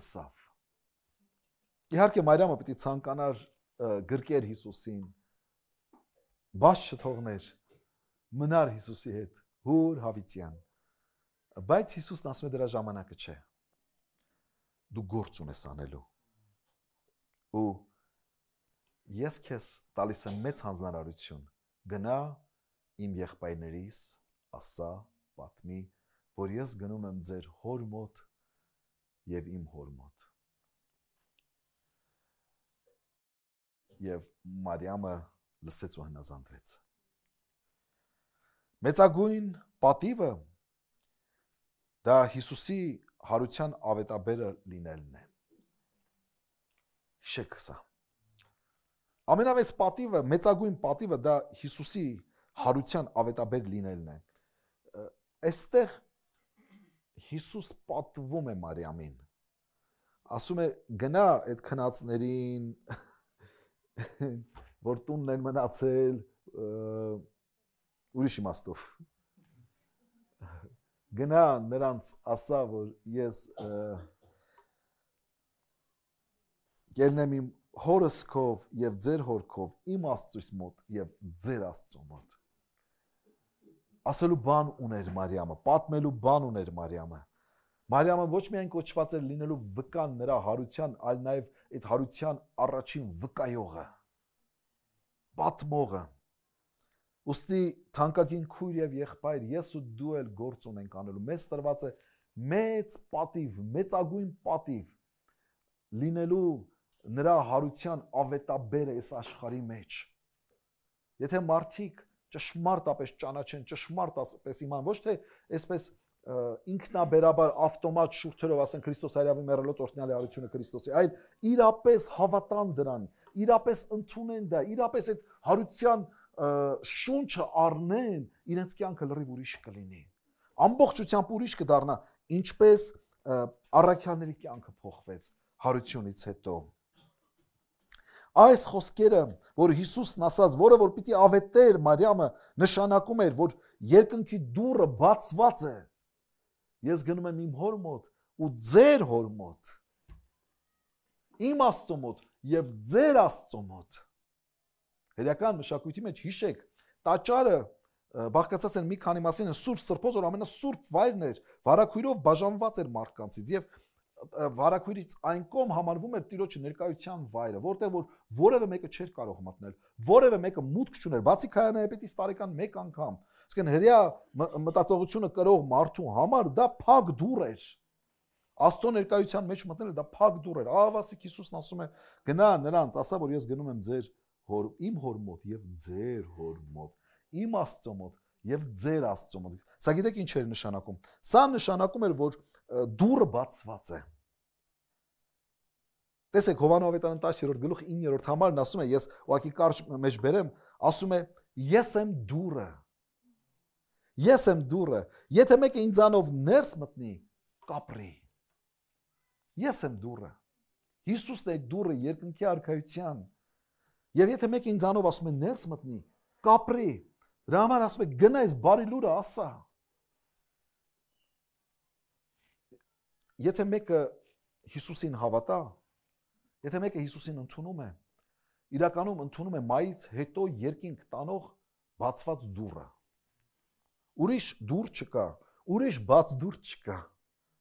ըսավ։ Իհարկե Մարիամը պիտի ցանկանար գրկեր Հիսուսին, բաց չթողներ, մնար Հիսուսի հետ, հուր հավիտյան։ Բայց Հիսուսն ասում է դրա ժամանակը չէ։ Դու գործ ունես անելու։ Ու ես քեզ տալիս եմ մեծ հանձնարարություն, գնա իմ եղբայրներիս ասա, պատմի, որ ես գնում եմ ձեր հոր մոտ եւ իմ հոր մոտ։ Եվ Մարիամը լսեց ու հնազանդվեց։ Մեծագույն պատիվը դա Հիսուսի հարության ավետաբերը լինելն է։ Հիշեք սա։ Ամենամեծ պատիվը, մեծագույն պատիվը դա Հիսուսի հարության ավետաբեր լինելն է։ Այստեղ Հիսուս պատվում է Մարիամին։ Ասում է գնա այդ քնածներին, որ տունն են մնացել, ուրիշ իմաստով։ Գնա նրանց ասա, որ ես կելնեմ իմ հորս քով եւ ձեր հոր քով, իմ Աստծուց մոտ եւ ձեր Աստծու մոտ։ Ասելու բան ուներ Մարիամը, պատմելու բան ուներ Մարիամը։ Մարիամը ոչ միայն կոչված էր լինելու վկան նրա հարության, այլ նաեւ այդ հարության առաջին վկայողը, պատմողը։ Ուստի թանկագին քույր եւ եղբայր, ես ու դու էլ գործ ունենք անելու։ Մեզ տրված է մեծ պատիվ, մեծագույն պատիվ լինելու նրա հարության ավետաբերը այս աշխարհի մեջ։ Եթե մարդիկ ճշմարտապես ճանաչեն, ճշմարտապես իման, ոչ թե այսպես ինքնաբերաբար ավտոմատ շուրթերով ասեն Քրիստոս հայրավի մեռելոց օրհնյալի հարությունը Քրիստոսի, այլ իրապես հավատան դրան, իրապես ընդունեն դա, իրապես այդ հարության շունչը առնեն, իրենց կյանքը լրիվ ուրիշ կլինի։ Ամբողջությամբ ուրիշ կդառնա, ինչպես առաքյալների կյանքը փոխվեց հարությունից հետո։ Այս խոսքերը, որ Հիսուսն ասաց, որը որ պիտի ավետեր Մարիամը, նշանակում էր, որ երկնքի դուռը բացված է։ Ես գնում եմ իմ հոր մոտ ու ձեր հոր մոտ։ Իմ Աստծո մոտ եւ ձեր Աստծո մոտ։ Հերական մշակույթի մեջ հիշեք, տաճարը բաղկացած են մի քանի մասին, Սուրբ Սրբոց, որ ամենասուրբ վայրն էր, վարակույրով բաժանված էր մարդկանցից եւ վարակույրից այն կողմ համարվում էր Տիրոջ ներկայության վայրը, որտեղ որ որևէ մեկը չէր կարող մտնել, որևէ մեկը մուտք չուներ, բացի քահանայապետից տարեկան մեկ անգամ։ Իսկն հրյա մտածողությունը կրող մարդու համար դա փակ դուռ էր։ Աստծո ներկայության մեջ մտնելը դա փակ դուռ էր։ Ահավասիկ Հիսուսն ասում է. գնա նրանց, ասա, որ ես գնում եմ ձեր հոր, իմ հոր մոտ եւ ձեր հոր մոտ, իմ Աստծո մոտ եւ ձեր Աստծո մոտ։ Սա գիտեք ինչ էր նշանակում։ Սա նշանակում էր, որ դուռը բացված է։ Տեսեք Հովաննես ավետարան 10-րդ գլուխ 9-րդ համարն ասում է, ես ուղղակի կարճ մեջ բերեմ, ասում է. ես եմ դուռը։ Ես եմ դուռը։ Եթե մեկը ինձանով ներս մտնի, կապրի։ Ես եմ դուռը։ Հիսուսն է դուռը երկնքի արքայության։ Եվ եթե մեկը ինձանով ասում է ներս մտնի, կապրի։ Դրա համար ասում է գնա այս բարի լուրը ասա։ Եթե մեկը Հիսուսին հավատա, եթե մեկը Հիսուսին ընդունում է, իրականում ընդունում է մայից հետո երկինք տանող բացված դուռը։ Ուրիշ դուռ չկա, ուրիշ բաց դուռ չկա։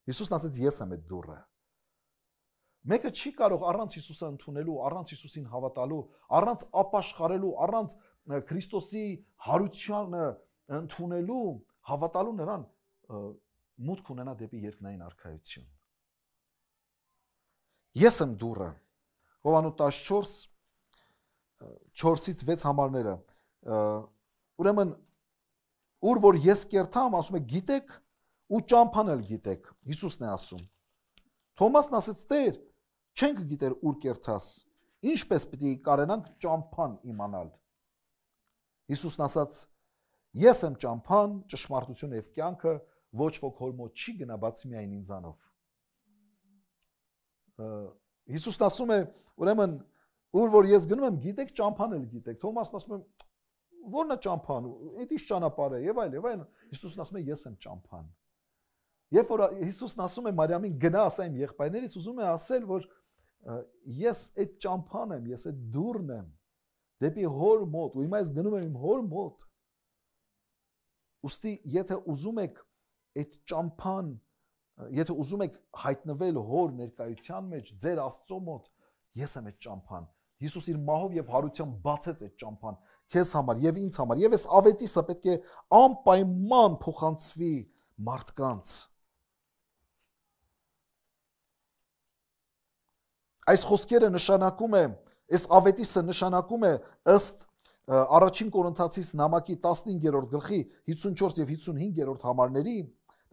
Հիսուսն ասաց ես եմ այդ դուռը։ Մեկը չի կարող առանց Հիսուսը ընդունելու, առանց Հիսուսին հավատալու, առանց ապաշխարելու, առանց Քրիստոսի հարությանը ընդունելու, հավատալու նրան մուտք ունենա դեպի երկնային արքայություն։ Ես եմ դուռը։ Հովաննես 14:4-ից 6 համարները։ Ուրեմն ուր որ ես կերտամ, ասում է գիտեք ու ճամփան էլ գիտեք։ Հիսուսն է ասում։ Թոմասն ասեց Տեր, չենք գիտեր ուր կերտաս։ Ինչպես պիտի կարենանք ճամփան իմանալ։ Հիսուսն ասաց. ես եմ ճամփան, ճշմարտությունը եւ կյանքը, ոչ ոք հոր մոտ չի գնա բացի միայն ինձանով։ Հիսուսն ասում է, ուրեմն ուր որ ես գնում եմ, գիտեք ճամփան էլ գիտեք։ Թոմասն ասում է, ո՞րն է ճամփան, այդ ինչ ճանապարհ է եւ այլ։ Հիսուսն ասում է, ես եմ ճամփան։ Երբ որ Հիսուսն ասում է Մարիամին գնա ասա իմ եղբայրներից, ուզում է ասել, որ ես այդ ճամփան եմ, ես այդ դուռն եմ դեպի հոր մոտ, ու հիմա ես գնում եմ իմ հոր մոտ։ Ուստի եթե ուզում եք այդ ճամփան, եթե ուզում եք հայտնվել հոր ներկայության մեջ, ձեր Աստծո մոտ, ես եմ այդ ճամփան։ Հիսուս իր մահով եւ հարությամբ բացեց այդ ճամփան քեզ համար եւ ինձ համար, եւ այս ավետիսը պետք է անպայման փոխանցվի մարդկանց։ Այս խոսքերը նշանակում է, այս ավետիսը նշանակում է ըստ առաջին Կորինթացիս նամակի 15-րդ գլխի 54 եւ 55-րդ համարների,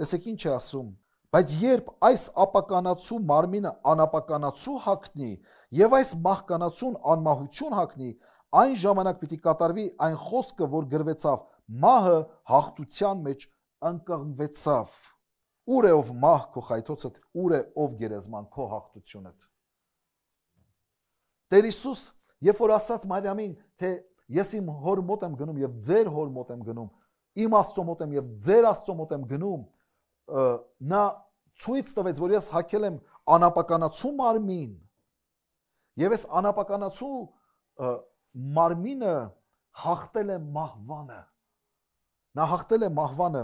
տեսեք ինչ է ասում. բայց երբ այս ապականացու մարմինը անապականացու հագնի եւ այս մահկանացուն անմահություն հագնի, այն ժամանակ պիտի կատարվի այն խոսքը, որ գրվեցավ. մահը հաղթության մեջ ընկղմվեցավ։ Ուր է ով մահ քո խայթոցդ, ուր է ով գերեզման քո հաղթությունդ։ Տեր Հիսուս, երբ որ ասաց Մարիամին, թե ես իմ հոր մոտ եմ գնում եւ ձեր հոր մոտ եմ գնում, իմ Աստծո մոտ եմ եւ ձեր Աստծո մոտ եմ գնում, նա ցույց տվեց, որ ես հագել եմ անապականացու մարմին։ Եվ այս անապականացու մարմինը հաղթել է մահվանը։ Նա հաղթել է մահվանը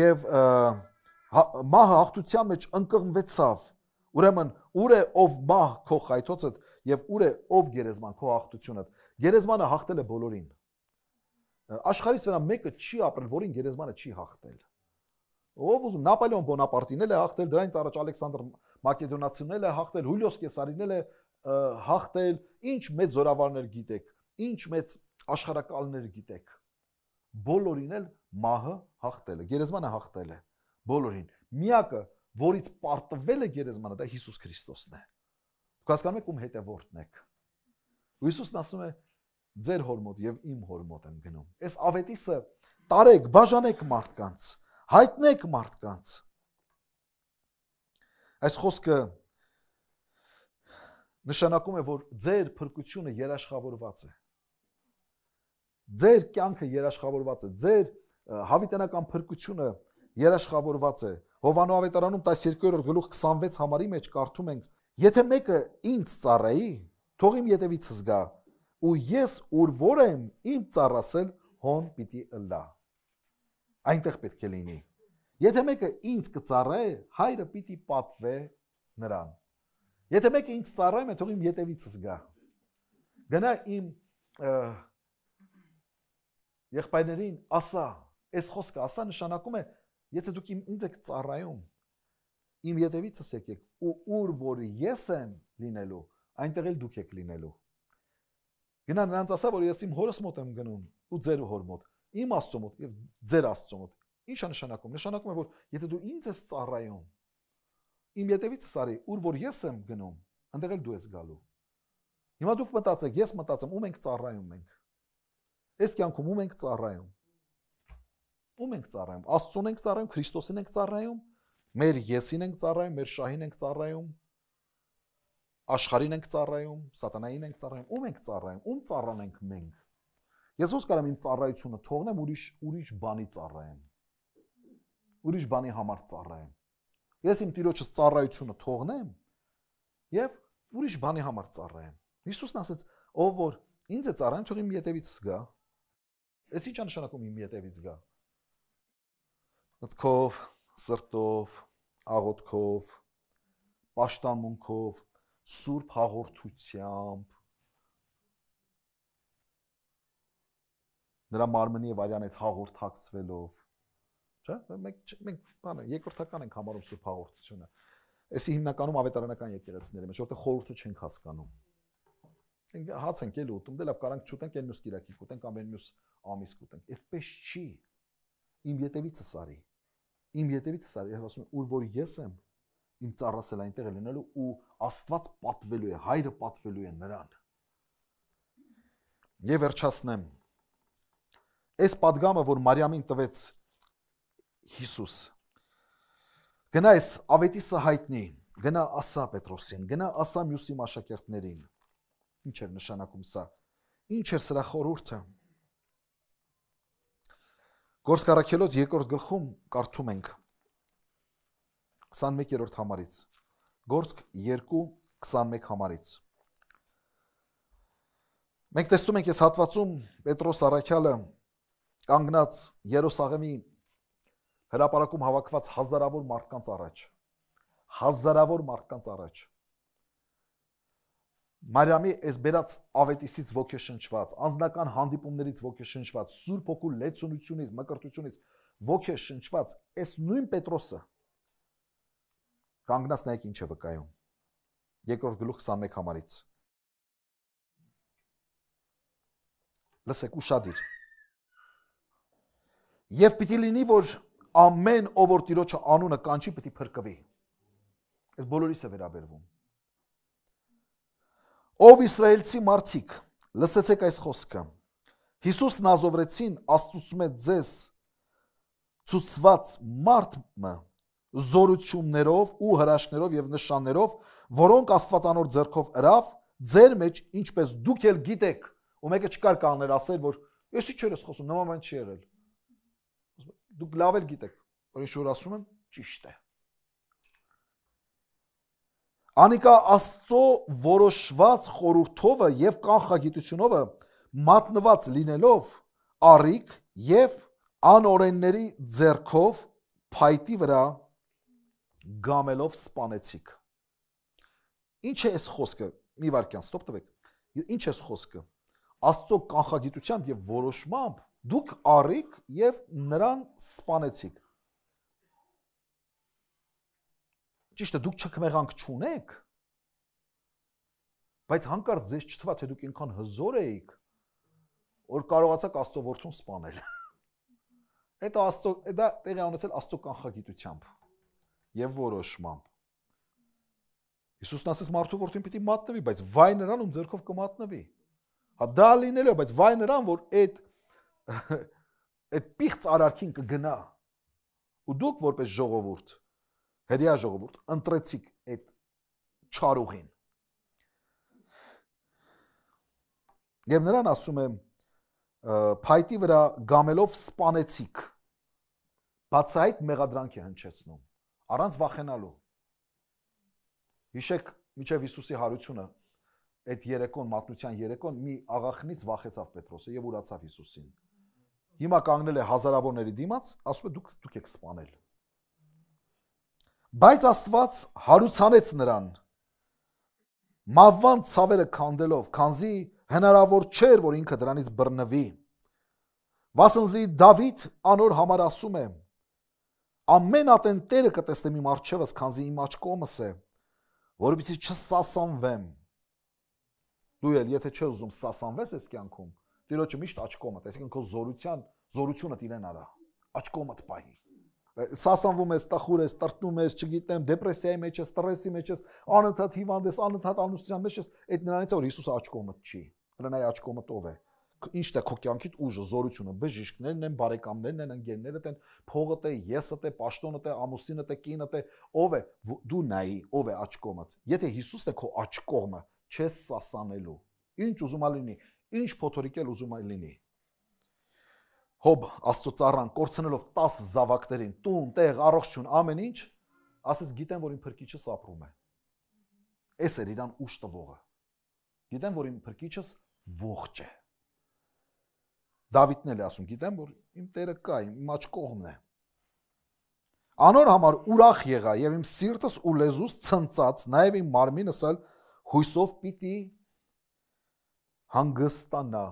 եւ մահը հաղթության մեջ ընկղմվեցավ։ Ուրեմն ուր է ով մահ քո խայթոցդ եւ ուր է ով գերեզման քո հաղթությունդ։ Գերեզմանը հաղթել է բոլորին։ Աշխարհից վրա մեկը չի ապրել, որին գերեզմանը չի հաղթել։ Ով ուզում Նապոլեոն Բոնապարտին էլ է հաղթել, դրանից առաջ Ալեքսանդր Մակեդոնացին էլ է հաղթել, Հուլիոս Կեսարին էլ է հաղթել, ինչ մեծ զորավարներ գիտեք, ինչ մեծ աշխարհակալներ գիտեք։ Բոլորին էլ մահը հաղթել է, գերեզմանը հաղթել է, բոլորին։ Միակը, որից պարտվել է գերեզմանը, դա Հիսուս Քրիստոսն է։ Դուք հասկանում եք ում հետևորդն եք։ Ու Հիսուսն ասում է ձեր հոր մոտ եւ իմ հոր մոտ եմ գնում։ Այս ավետիսը տարեք, բաժանեք մարդկանց, հայտնեք մարդկանց։ Այս խոսքը նշանակում է, որ ձեր փրկությունը երաշխավորված է։ Ձեր կյանքը երաշխավորված է, ձեր հավիտենական փրկությունը երաշխավորված է։ Հովաննես ավետարանում 12-րդ գլուխ 26 համարի մեջ կարդում ենք. Եթե մեկը ինձ ծառայի, թող իմ ետևիցս գա, ու ես ուր որ եմ իմ ծառասել հոն պիտի ըլլա։ Այնտեղ պետք է լինի։ Եթե մեկը ինձ կծառայ, հայրը պիտի պատվե նրան։ Եթե մեկը ինձ ծառայում է, թող իմ ետևիցս գա։ Գնա իմ եղբայրներին ասա, այս խոսքը ասա նշանակում է, եթե դուք ինձ եք ծառայում, իմ ետևիցս եկեք, ու ուր որ ես եմ լինելու, այնտեղ էլ դուք եք լինելու։ Գնա նրանց ասա, որ ես իմ հորս մոտ եմ գնում ու ձեր հոր մոտ, իմ Աստծո մոտ եւ ձեր Աստծո մոտ։ Ինչ է նշանակում։ Նշանակում է, որ եթե դու ինձ ես ծառայում, իմ ետևիցս արի, ուր որ ես եմ գնում, այնտեղ էլ դու ես գալու։ Հիմա դուք մտածեք, ես մտածեմ, ում ենք ծառայում մենք։ Այս կյանքում ում ենք ծառայում։ Ում ենք ծառայում։ Աստծուն ենք ծառայում, Քրիստոսին ենք ծառայում, մեր եսին ենք ծառայում, մեր շահին ենք ծառայում, աշխարհին ենք ծառայում, սատանային ենք ծառայում, ում ենք ծառայում, ում ծառանենք մենք։ Ես ոնց կարամ իմ ծառայությունը թողնեմ ուրիշ բանի ծառայեմ։ Ուրիշ բանի համար ծառայեմ։ Ես իմ Տիրոջս ծառայությունը թողնեմ եւ ուրիշ բանի համար ծառայեմ։ Հիսուսն ասաց, ով որ ինձ է ծառայում, թող իմ ետևից գա։ Էս ի՞նչ է նշանակում իմ ետևից գա։ Մտքով, սրտով, աղոթքով, պաշտամունքով, սուրբ հաղորդությամբ, նրա մարմնի եւ արյան հետ հաղորդակցվելով, չէ՞։ Մենք բանը երկրորդական ենք համարում սուրբ հաղորդությունը։ Էսի հիմնականում ավետարանական եկեղեցիների մեջ, որտեղ խորհուրդը չենք հասկանում։ Հաց ենք էլ ուտում, դե լավ կարանք չուտենք, այն մյուս կիրակի կուտենք, ամեն մյուս ամիս կուտենք։ Այդպես չի։ Իմ ետևիցս արի։ Իմ ետևիցս արի, ես ասում եմ, ուր որ ես եմ, իմ ծառասել այնտեղ է լինելու ու Աստված պատվելու է, հայրը պատվելու է նրան։ Եվ վերջացնեմ։ Այս падգամը, որ Մարիամին տվեց Հիսուս, գնա այս ավետիսը հայտնի, գնա ասա Պետրոսին, գնա ասա մյուս իմ աշակերտներին։ Ինչ էր նշանակում սա։ Ինչ էր սրա խորհուրդը։ Գործք առաքելոց 2-րդ գլխում կարդում ենք 21-րդ համարից։ Գործք 2:21 համարից։ Մենք տեսնում ենք այս հատվածում Պետրոս առաքյալը կանգնած Երուսաղեմի հրապարակում հավաքված հազարավոր մարդկանց առաջ։ Հազարավոր մարդկանց առաջ։ Մարիամի այս բերած ավետիսից ոգեշնչված, անձնական հանդիպումներից ոգեշնչված, Սուրբ Հոգու լեցունությունից, մկրտությունից ոգեշնչված, այս նույն Պետրոսը կանգնած նայեք ինչ է վկայում։ 2-րդ գլուխ 21 համարից։ Լսեք ուշադիր։ Եվ պիտի լինի, որ ամեն ով որ Տիրոջը անունը կանչի, պիտի փրկվի։ Այս բոլորիս է վերաբերվում։ Ով իսրայելցի մարդիկ, լսեցեք այս խոսքը։ Հիսուս Նազովրեցին Աստծուց ձեզ ցուցված մարդը զորություններով ու հրաշքներով եւ նշաններով, որոնք Աստվածանոր ձեռքով ըրավ, ձեր մեջ ինչպես դուք էլ գիտեք, ու մեկը չկար կաններ ասել, որ ես ի՞նչ ես խոսում, նման բան չի եղել։ Դուք լավ էլ գիտեք, որ ինչ որ ասում եմ, ճիշտ է։ Անիկա Աստծո որոշված խորհուրդովը եւ կանխագիտությունովը մատնված լինելով առիք եւ անօրենների ձեռքով փայտի վրա գամելով սպանեցիք։ Ինչ է այս խոսքը։ Մի վարքյան ստոպ տվեք։ Ինչ է այս խոսքը։ Աստծո կանխագիտությամբ եւ որոշմամբ դուք առիք եւ նրան սպանեցիք։ Ճիշտ է, դուք չքմեղանք չունեք, բայց հանկարծ ձեզ չթվա, թե դուք ինքան հզոր էիք, որ կարողացաք Աստծո որդուն սպանել։ Դա տեղի ունեցել Աստծո կանխագիտությամբ եւ որոշմամբ։ Հիսուսն ասաց մարդու որդին պիտի մատնվի, բայց վայ նրան ում ձեռքով կմատնվի։ Հա դա լինելու է, բայց վայ նրան, որ այդ պիղծ արարքին կգնա։ Ու դուք որպես ժողովուրդ, հրեա ժողովուրդ, ընտրեցիք այդ չարուղին։ Եվ նրան ասում է փայտի վրա գամելով սպանեցիք։ Բացահայտ մեղադրանք է հնչեցնում, առանց վախենալու։ Հիշեք միջև Հիսուսի հարությունը այդ երեկոն մատնության երեկոն մի աղախնից վախեցավ Պետրոսը եւ ուրացավ Հիսուսին։ Հիմա կանգնել է հազարավորների դիմաց, ասում է դուք եք սպանել։ Բայց Աստված հարուցանեց նրան մավան ցավերը քանդելով, քանզի հնարավոր չէր, որ ինքը դրանից բռնվի։ Վասնզի Դավիթ անոր համար ասում է. ամեն ատեն Տերը կտեսնեմ իմ առջևս, քանզի իմ աջ կողմս է, որովհետեւ չսասանվեմ։ Դու էլ եթե չես ուզում սասանվես այս կյանքում, Տիրոջը միշտ աջ կողմդ, այսինքն քո զորությունդ իրեն արա, աջ կողմդ պահի։ Սասանվում ես, տխուր ես, տրտնում ես, չգիտեմ, դեպրեսիայի մեջ ես, ստրեսի մեջ ես, անընդհատ հիվանդ ես, անընդհատ անուսության մեջ ես, այդ նրանից է որ Հիսուսը աջ կողմդ չի։ Նրան աջ կողմդ ով է։ Ինչն է քո կյանքիդ ուժը, զորությունը, բժիշկներն են, բարեկամներն են, ընկերներդ են, փողդ է, եսդ է, պաշտոնդ է, ամուսինդ է, կինդ է, ով է, դու նայի, ով է աջ կողմդ։ Եթե Հիսուսն է քո աջ կողմը, չես սասանելու։ Ինչ ուզում ալինի, ինչ փոթորիկել ուզում ալինի։ Հոբ Աստծոծառան կորցնելով 10 զավակներին, տուն, տեղ, առողջություն, ամեն ինչ, ասես գիտեմ, որ իմ փրկիչս ապրում է։ Էս էր իրան ուժ տվողը։ Գիտեմ, որ իմ փրկիչս ողջ է։ Դավիթն էլ է ասում, գիտեմ, որ իմ Տերը կա, իմ աջ կողմն է։ Անոր համար ուրախ եղա եւ իմ սիրտս ու լեզուս ցնծած, նաեւ իմ մարմինս էլ հույսով պիտի հանգստանա։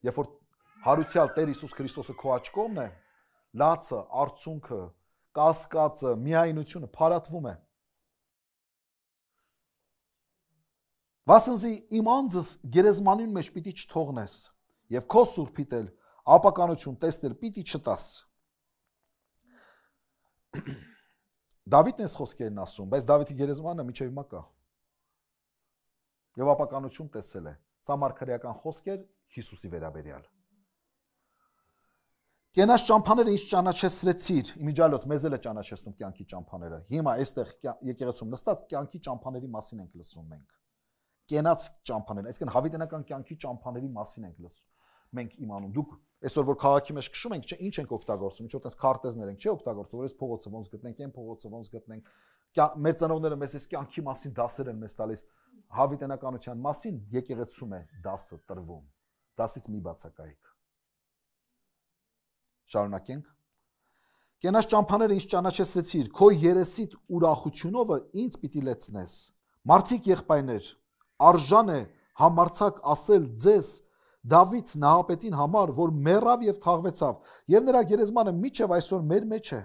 Երբ որ հարուցյալ Տեր Հիսուս Քրիստոսը քո աջ կողմն է, լացը, արցունքը, կասկածը, միայնությունը փարատվում է։ Վասնզի իմ անձս գերեզմանին մեջ պիտի չթողնես եւ քո սուրբիտ էլ ապականություն տեսնել պիտի չտաս։ Դավիթն էս խոսքերն ասում, բայց Դավիթի գերեզմանը միջև հիմա կա։ Եվ ապականություն տեսել է։ Սա մարգարեական խոսքեր Հիսուսի վերաբերյալ։ Կենաց ճամփաները ինչ ճանաչեցրեցիր, իմիջիալոց մեզ էլ է ճանաչեցնում կյանքի ճամփաները։ Հիմա այստեղ եկեղեցում նստած կյանքի ճամփաների մասին ենք լսում մենք։ Կենաց ճամփաներ, այսինքն հավիտենական կյանքի ճամփաների մասին ենք լսում։ Մենք իմանում։ Դուք այսօր որ քաղաքի մեջ քշում ենք, ինչ ենք օգտագործում, ինչ որտես քարտեզներ ենք, չի օգտագործում, որ այս փողոցը ոնց գտնենք, այն փողոցը ոնց գտնենք։ Մեր ծնողները մեզ այս կյանքի մասին դասեր են մեզ տալիս, հավիտենականության մասին եկեղեցում է դասը տրվում։ Դասից մի բացակայեք։ Շարունակենք։ Կենաց ճամփաները ինչ ճանաչեցրեցիր, քո երեսիդ ուրախությունովը ինձ պիտի լեցնես։ Մարդիկ եղբայրներ, արժան է համարցակ ասել ձեզ Դավիթ նահապետին համար, որ մեռավ եւ թաղվեցավ, եւ նրա գերեզմանը միջև այսօր մեր մեջ է։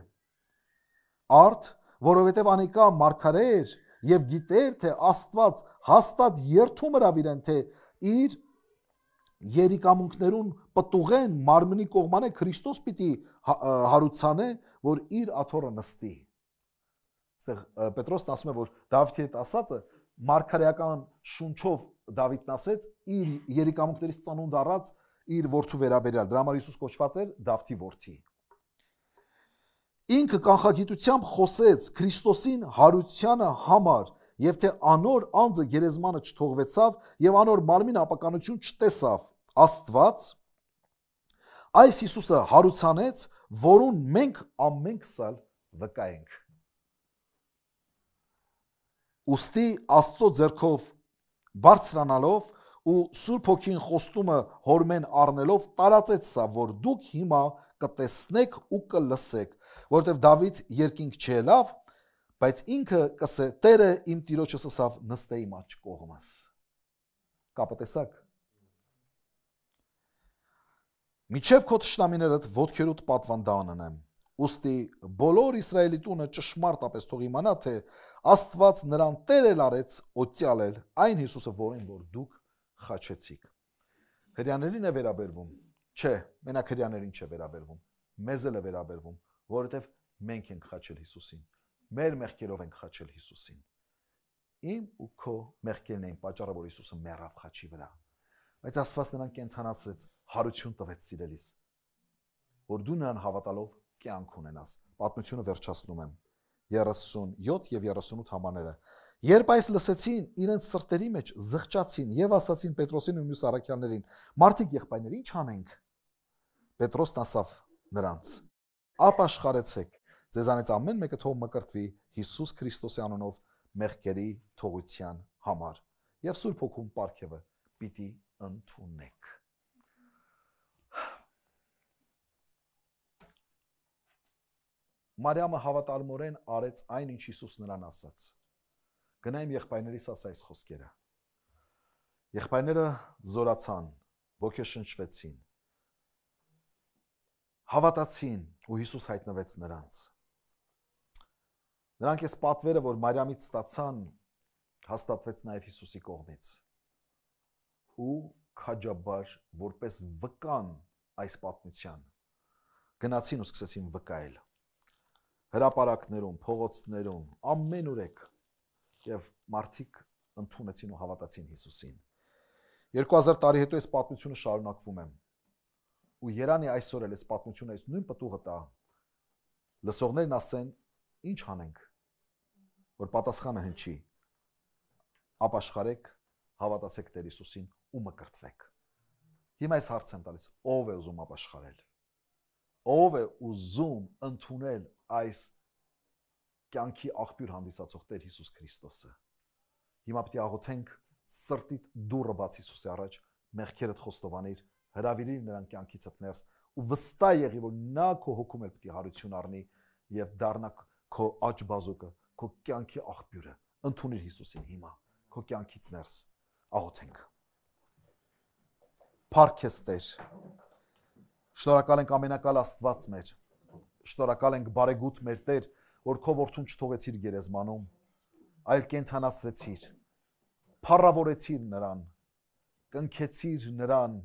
Արդ, որովհետեւ անիկա մարգարե էր եւ գիտեր, թե Աստված հաստատ երթում հրավ իրեն, թե իր երիկամունքներուն պտուղեն մարմնի կողմանը Քրիստոս պիտի հարուցանե, որ իր աթոռը նստի։ Այստեղ Պետրոսն ասում է, որ Դավիթի հետ ասածը մարգարեական շունչով Դավիթն ասեց իր երիկամունքներից ծնունդ առած իր որդու վերաբերյալ։ Դրա համար Հիսուս կոչված էր Դավթի որդի։ Ինքը կանխագիտությամբ խոսեց Քրիստոսին հարությանը համար, եւ թե անոր անձը գերեզմանը չթողվեցավ եւ անոր մարմին ապականություն չտեսավ։ Աստված այս Հիսուսը հարուցանեց, որուն մենք ամենքսալ վկա ենք։ Ուստի Աստծո ձեռքով բարձրանալով ու Սուրբ Հոգին խոստումը հորմեն առնելով տարածեց սա, որ դուք հիմա կտեսնեք ու կլսեք, որովհետև Դավիթ երկինք չելավ, բայց ինքը կսե Տերը իմ Տիրոջս ասավ նստե իմ աջ կողմս։ Կապը տեսակ։ Միջև քո թշնամիներդ ոտքերուդ պատվանդա անեմ։ Ուստի բոլոր Իսրայելի տունը ճշմարտապես թող իմանա, թե Աստված նրան Տեր էլ արեց օծյալ էլ այն Հիսուսը, որին որ դուք խաչեցիք։ Հրյաներին է վերաբերվում։ Չէ, մենակ հրյաներին չէ վերաբերվում։ Մեզ էլ է վերաբերվում, որովհետև մենք ենք խաչել Հիսուսին։ Մեր մեղքերով ենք խաչել Հիսուսին։ Իմ ու քո մեղքերն էին պատճառը, որ Հիսուսը մեռավ խաչի վրա։ Բայց Աստված նրան կենթանացրեց, հարություն տվեց սիրելիս, որ դու նրան հավատալով կյանք ունենաս։ Պատմությունը վերջացնում եմ։ 37 եւ 38 համաները։ Երբ այս լսեցին, իրենց սրտերի մեջ զղջացին եւ ասացին Պետրոսին ու մյուս առաքյալներին. «Մարդիկ եղբայրներ, ինչ անենք»։ Պետրոսն ասավ նրանց. «Ապաշխարեցեք, ձեզանից ամեն մեկը թող մկրտվի Հիսուս Քրիստոսի անունով մեղքերի թողության համար եւ Սուրբ Հոգուն պարգևը պիտի ընդունեք։ Մարիամը հավատարմորեն արեց այն, ինչ Հիսուս նրան ասաց։ Գնայիմ եղբայրներիս ասա այս խոսքերը։ Եղբայրները զորացան, ոգեշնչվեցին, հավատացին ու Հիսուս հայտնվեց նրանց։ Նրանք այս պատվերը, որ Մարիամից ստացան, հաստատվեց նաև Հիսուսի կողմից։ Ու քաջաբար, որպես վկան այս պատմության, գնացին ու սկսեցին վկայել։ Հրապարակներում, փողոցներում, ամեն օրեք եւ մարդիկ ընդունեցին ու հավատացին Հիսուսին։ 2000 տարի հետո այս պատմությունը շարունակվում է։ Ու Երանի այսօր էլ այս պատմությունը այս նույն պտուղը տա։ Լսողներն ասեն, ինչ անենք, որ պատասխանը հնչի։ Ապաշխարեք, հավատացեք Տեր Հիսուսին ու մկրտվեք։ Հիմա այս հարցը եմ տալիս, ով է ուզում ապաշխարել։ Ով է ուզում ընդունել այս կյանքի աղբյուր հանդիսացող Տեր Հիսուս Քրիստոսը։ Հիմա պետք է աղոթենք սրտիդ դուռը բաց Հիսուսի առաջ, մեղքերդ խոստովանիր, հրավիրիր նրան կյանքիցդ ներս ու վստահ եղի, որ նա քո հոգում էլ պետք է հարություն առնի եւ դառնա քո աճ բազուկը, քո կյանքի աղբյուրը։ Ընդունիր Հիսուսին հիմա, քո կյանքից ներս աղոթենք։ Փառք ես Տեր։ Շնորհակալ ենք ամենակալ Աստված մեր։ Շնորհակալ ենք բարեգութ մեր Տեր, որ քո որդուն չթողեցիր գերեզմանում, այլ կենթանացրեցիր, փառավորեցիր նրան, կնքեցիր նրան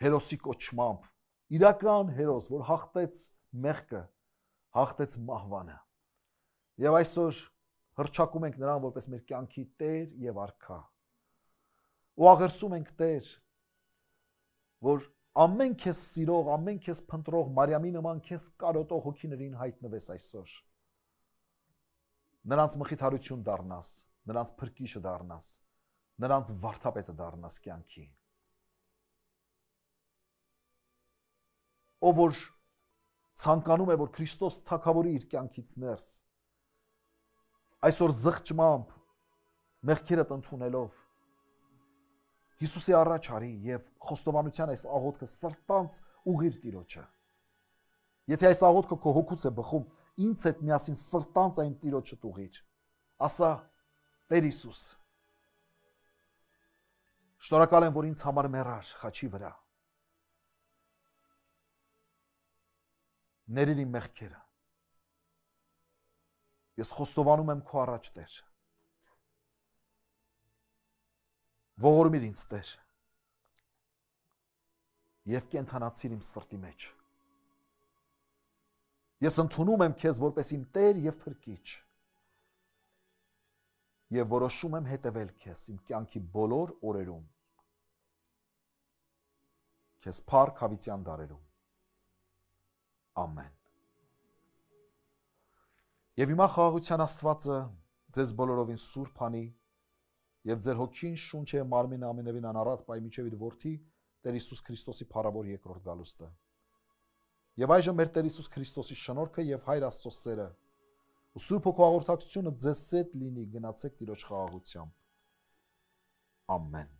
հերոսի կոչմամբ, իրական հերոս, որ հաղթեց մեղքը, հաղթեց մահվանը։ Եվ այսօր հռչակում ենք նրան որպես մեր կյանքի Տեր եւ Արքա։ Ու աղերսում ենք Տեր, որ ամեն քեզ սիրող, ամեն քեզ փնտրող Մարիամի նման քեզ կարոտող հոգիներին հայտնվես այսօր։ Նրանց մխիթարություն դառնաս, նրանց փրկիչը դառնաս, նրանց վարդապետը դառնաս կյանքի։ Ով որ ցանկանում է, որ Քրիստոս թագավորի իր կյանքից ներս, այսօր զղջմամբ մեղքերդ ընդունելով Հիսուսի առաջ արի եւ խոստովանության այս աղոթքը սրտանց ուղիր Տիրոջը։ Եթե այս աղոթքը քո հոգուց է բխում, ինձ հետ միասին սրտանց այն Տիրոջը ուղիր։ Ասա. Տեր Հիսուս, շնորհակալ եմ, որ ինձ համար մեռար խաչի վրա։ Ներիր իմ մեղքերը։ Ես խոստովանում եմ քո առաջ, Տեր։ Ողորմիր ինձ Տեր եւ կենթանացիր իմ սրտի մեջ։ Ես ընդունում եմ քեզ որպես իմ Տեր եւ Փրկիչ եւ որոշում եմ հետևել քեզ իմ կյանքի բոլոր օրերում, քեզ փառք հավիտյան դարերում։ Ամեն։ Եվ հիմա խաղաղության Աստվածը ձեզ բոլորովին սուրբ անի եւ ձեր հոգին շունչ է մարմինը ամենևին անառատ բայ միջև իր որդի Տեր Հիսուս Քրիստոսի փառավոր երկրորդ գալուստը։ Եվ այժմ մեր Տեր Հիսուս Քրիստոսի շնորհքը եւ Հայր Աստծո սերը ու Սուրբ Հոգու հաղորդակցությունը ձեզ հետ լինի, գնացեք Տիրոջ խաղաղությամբ։ Ամեն։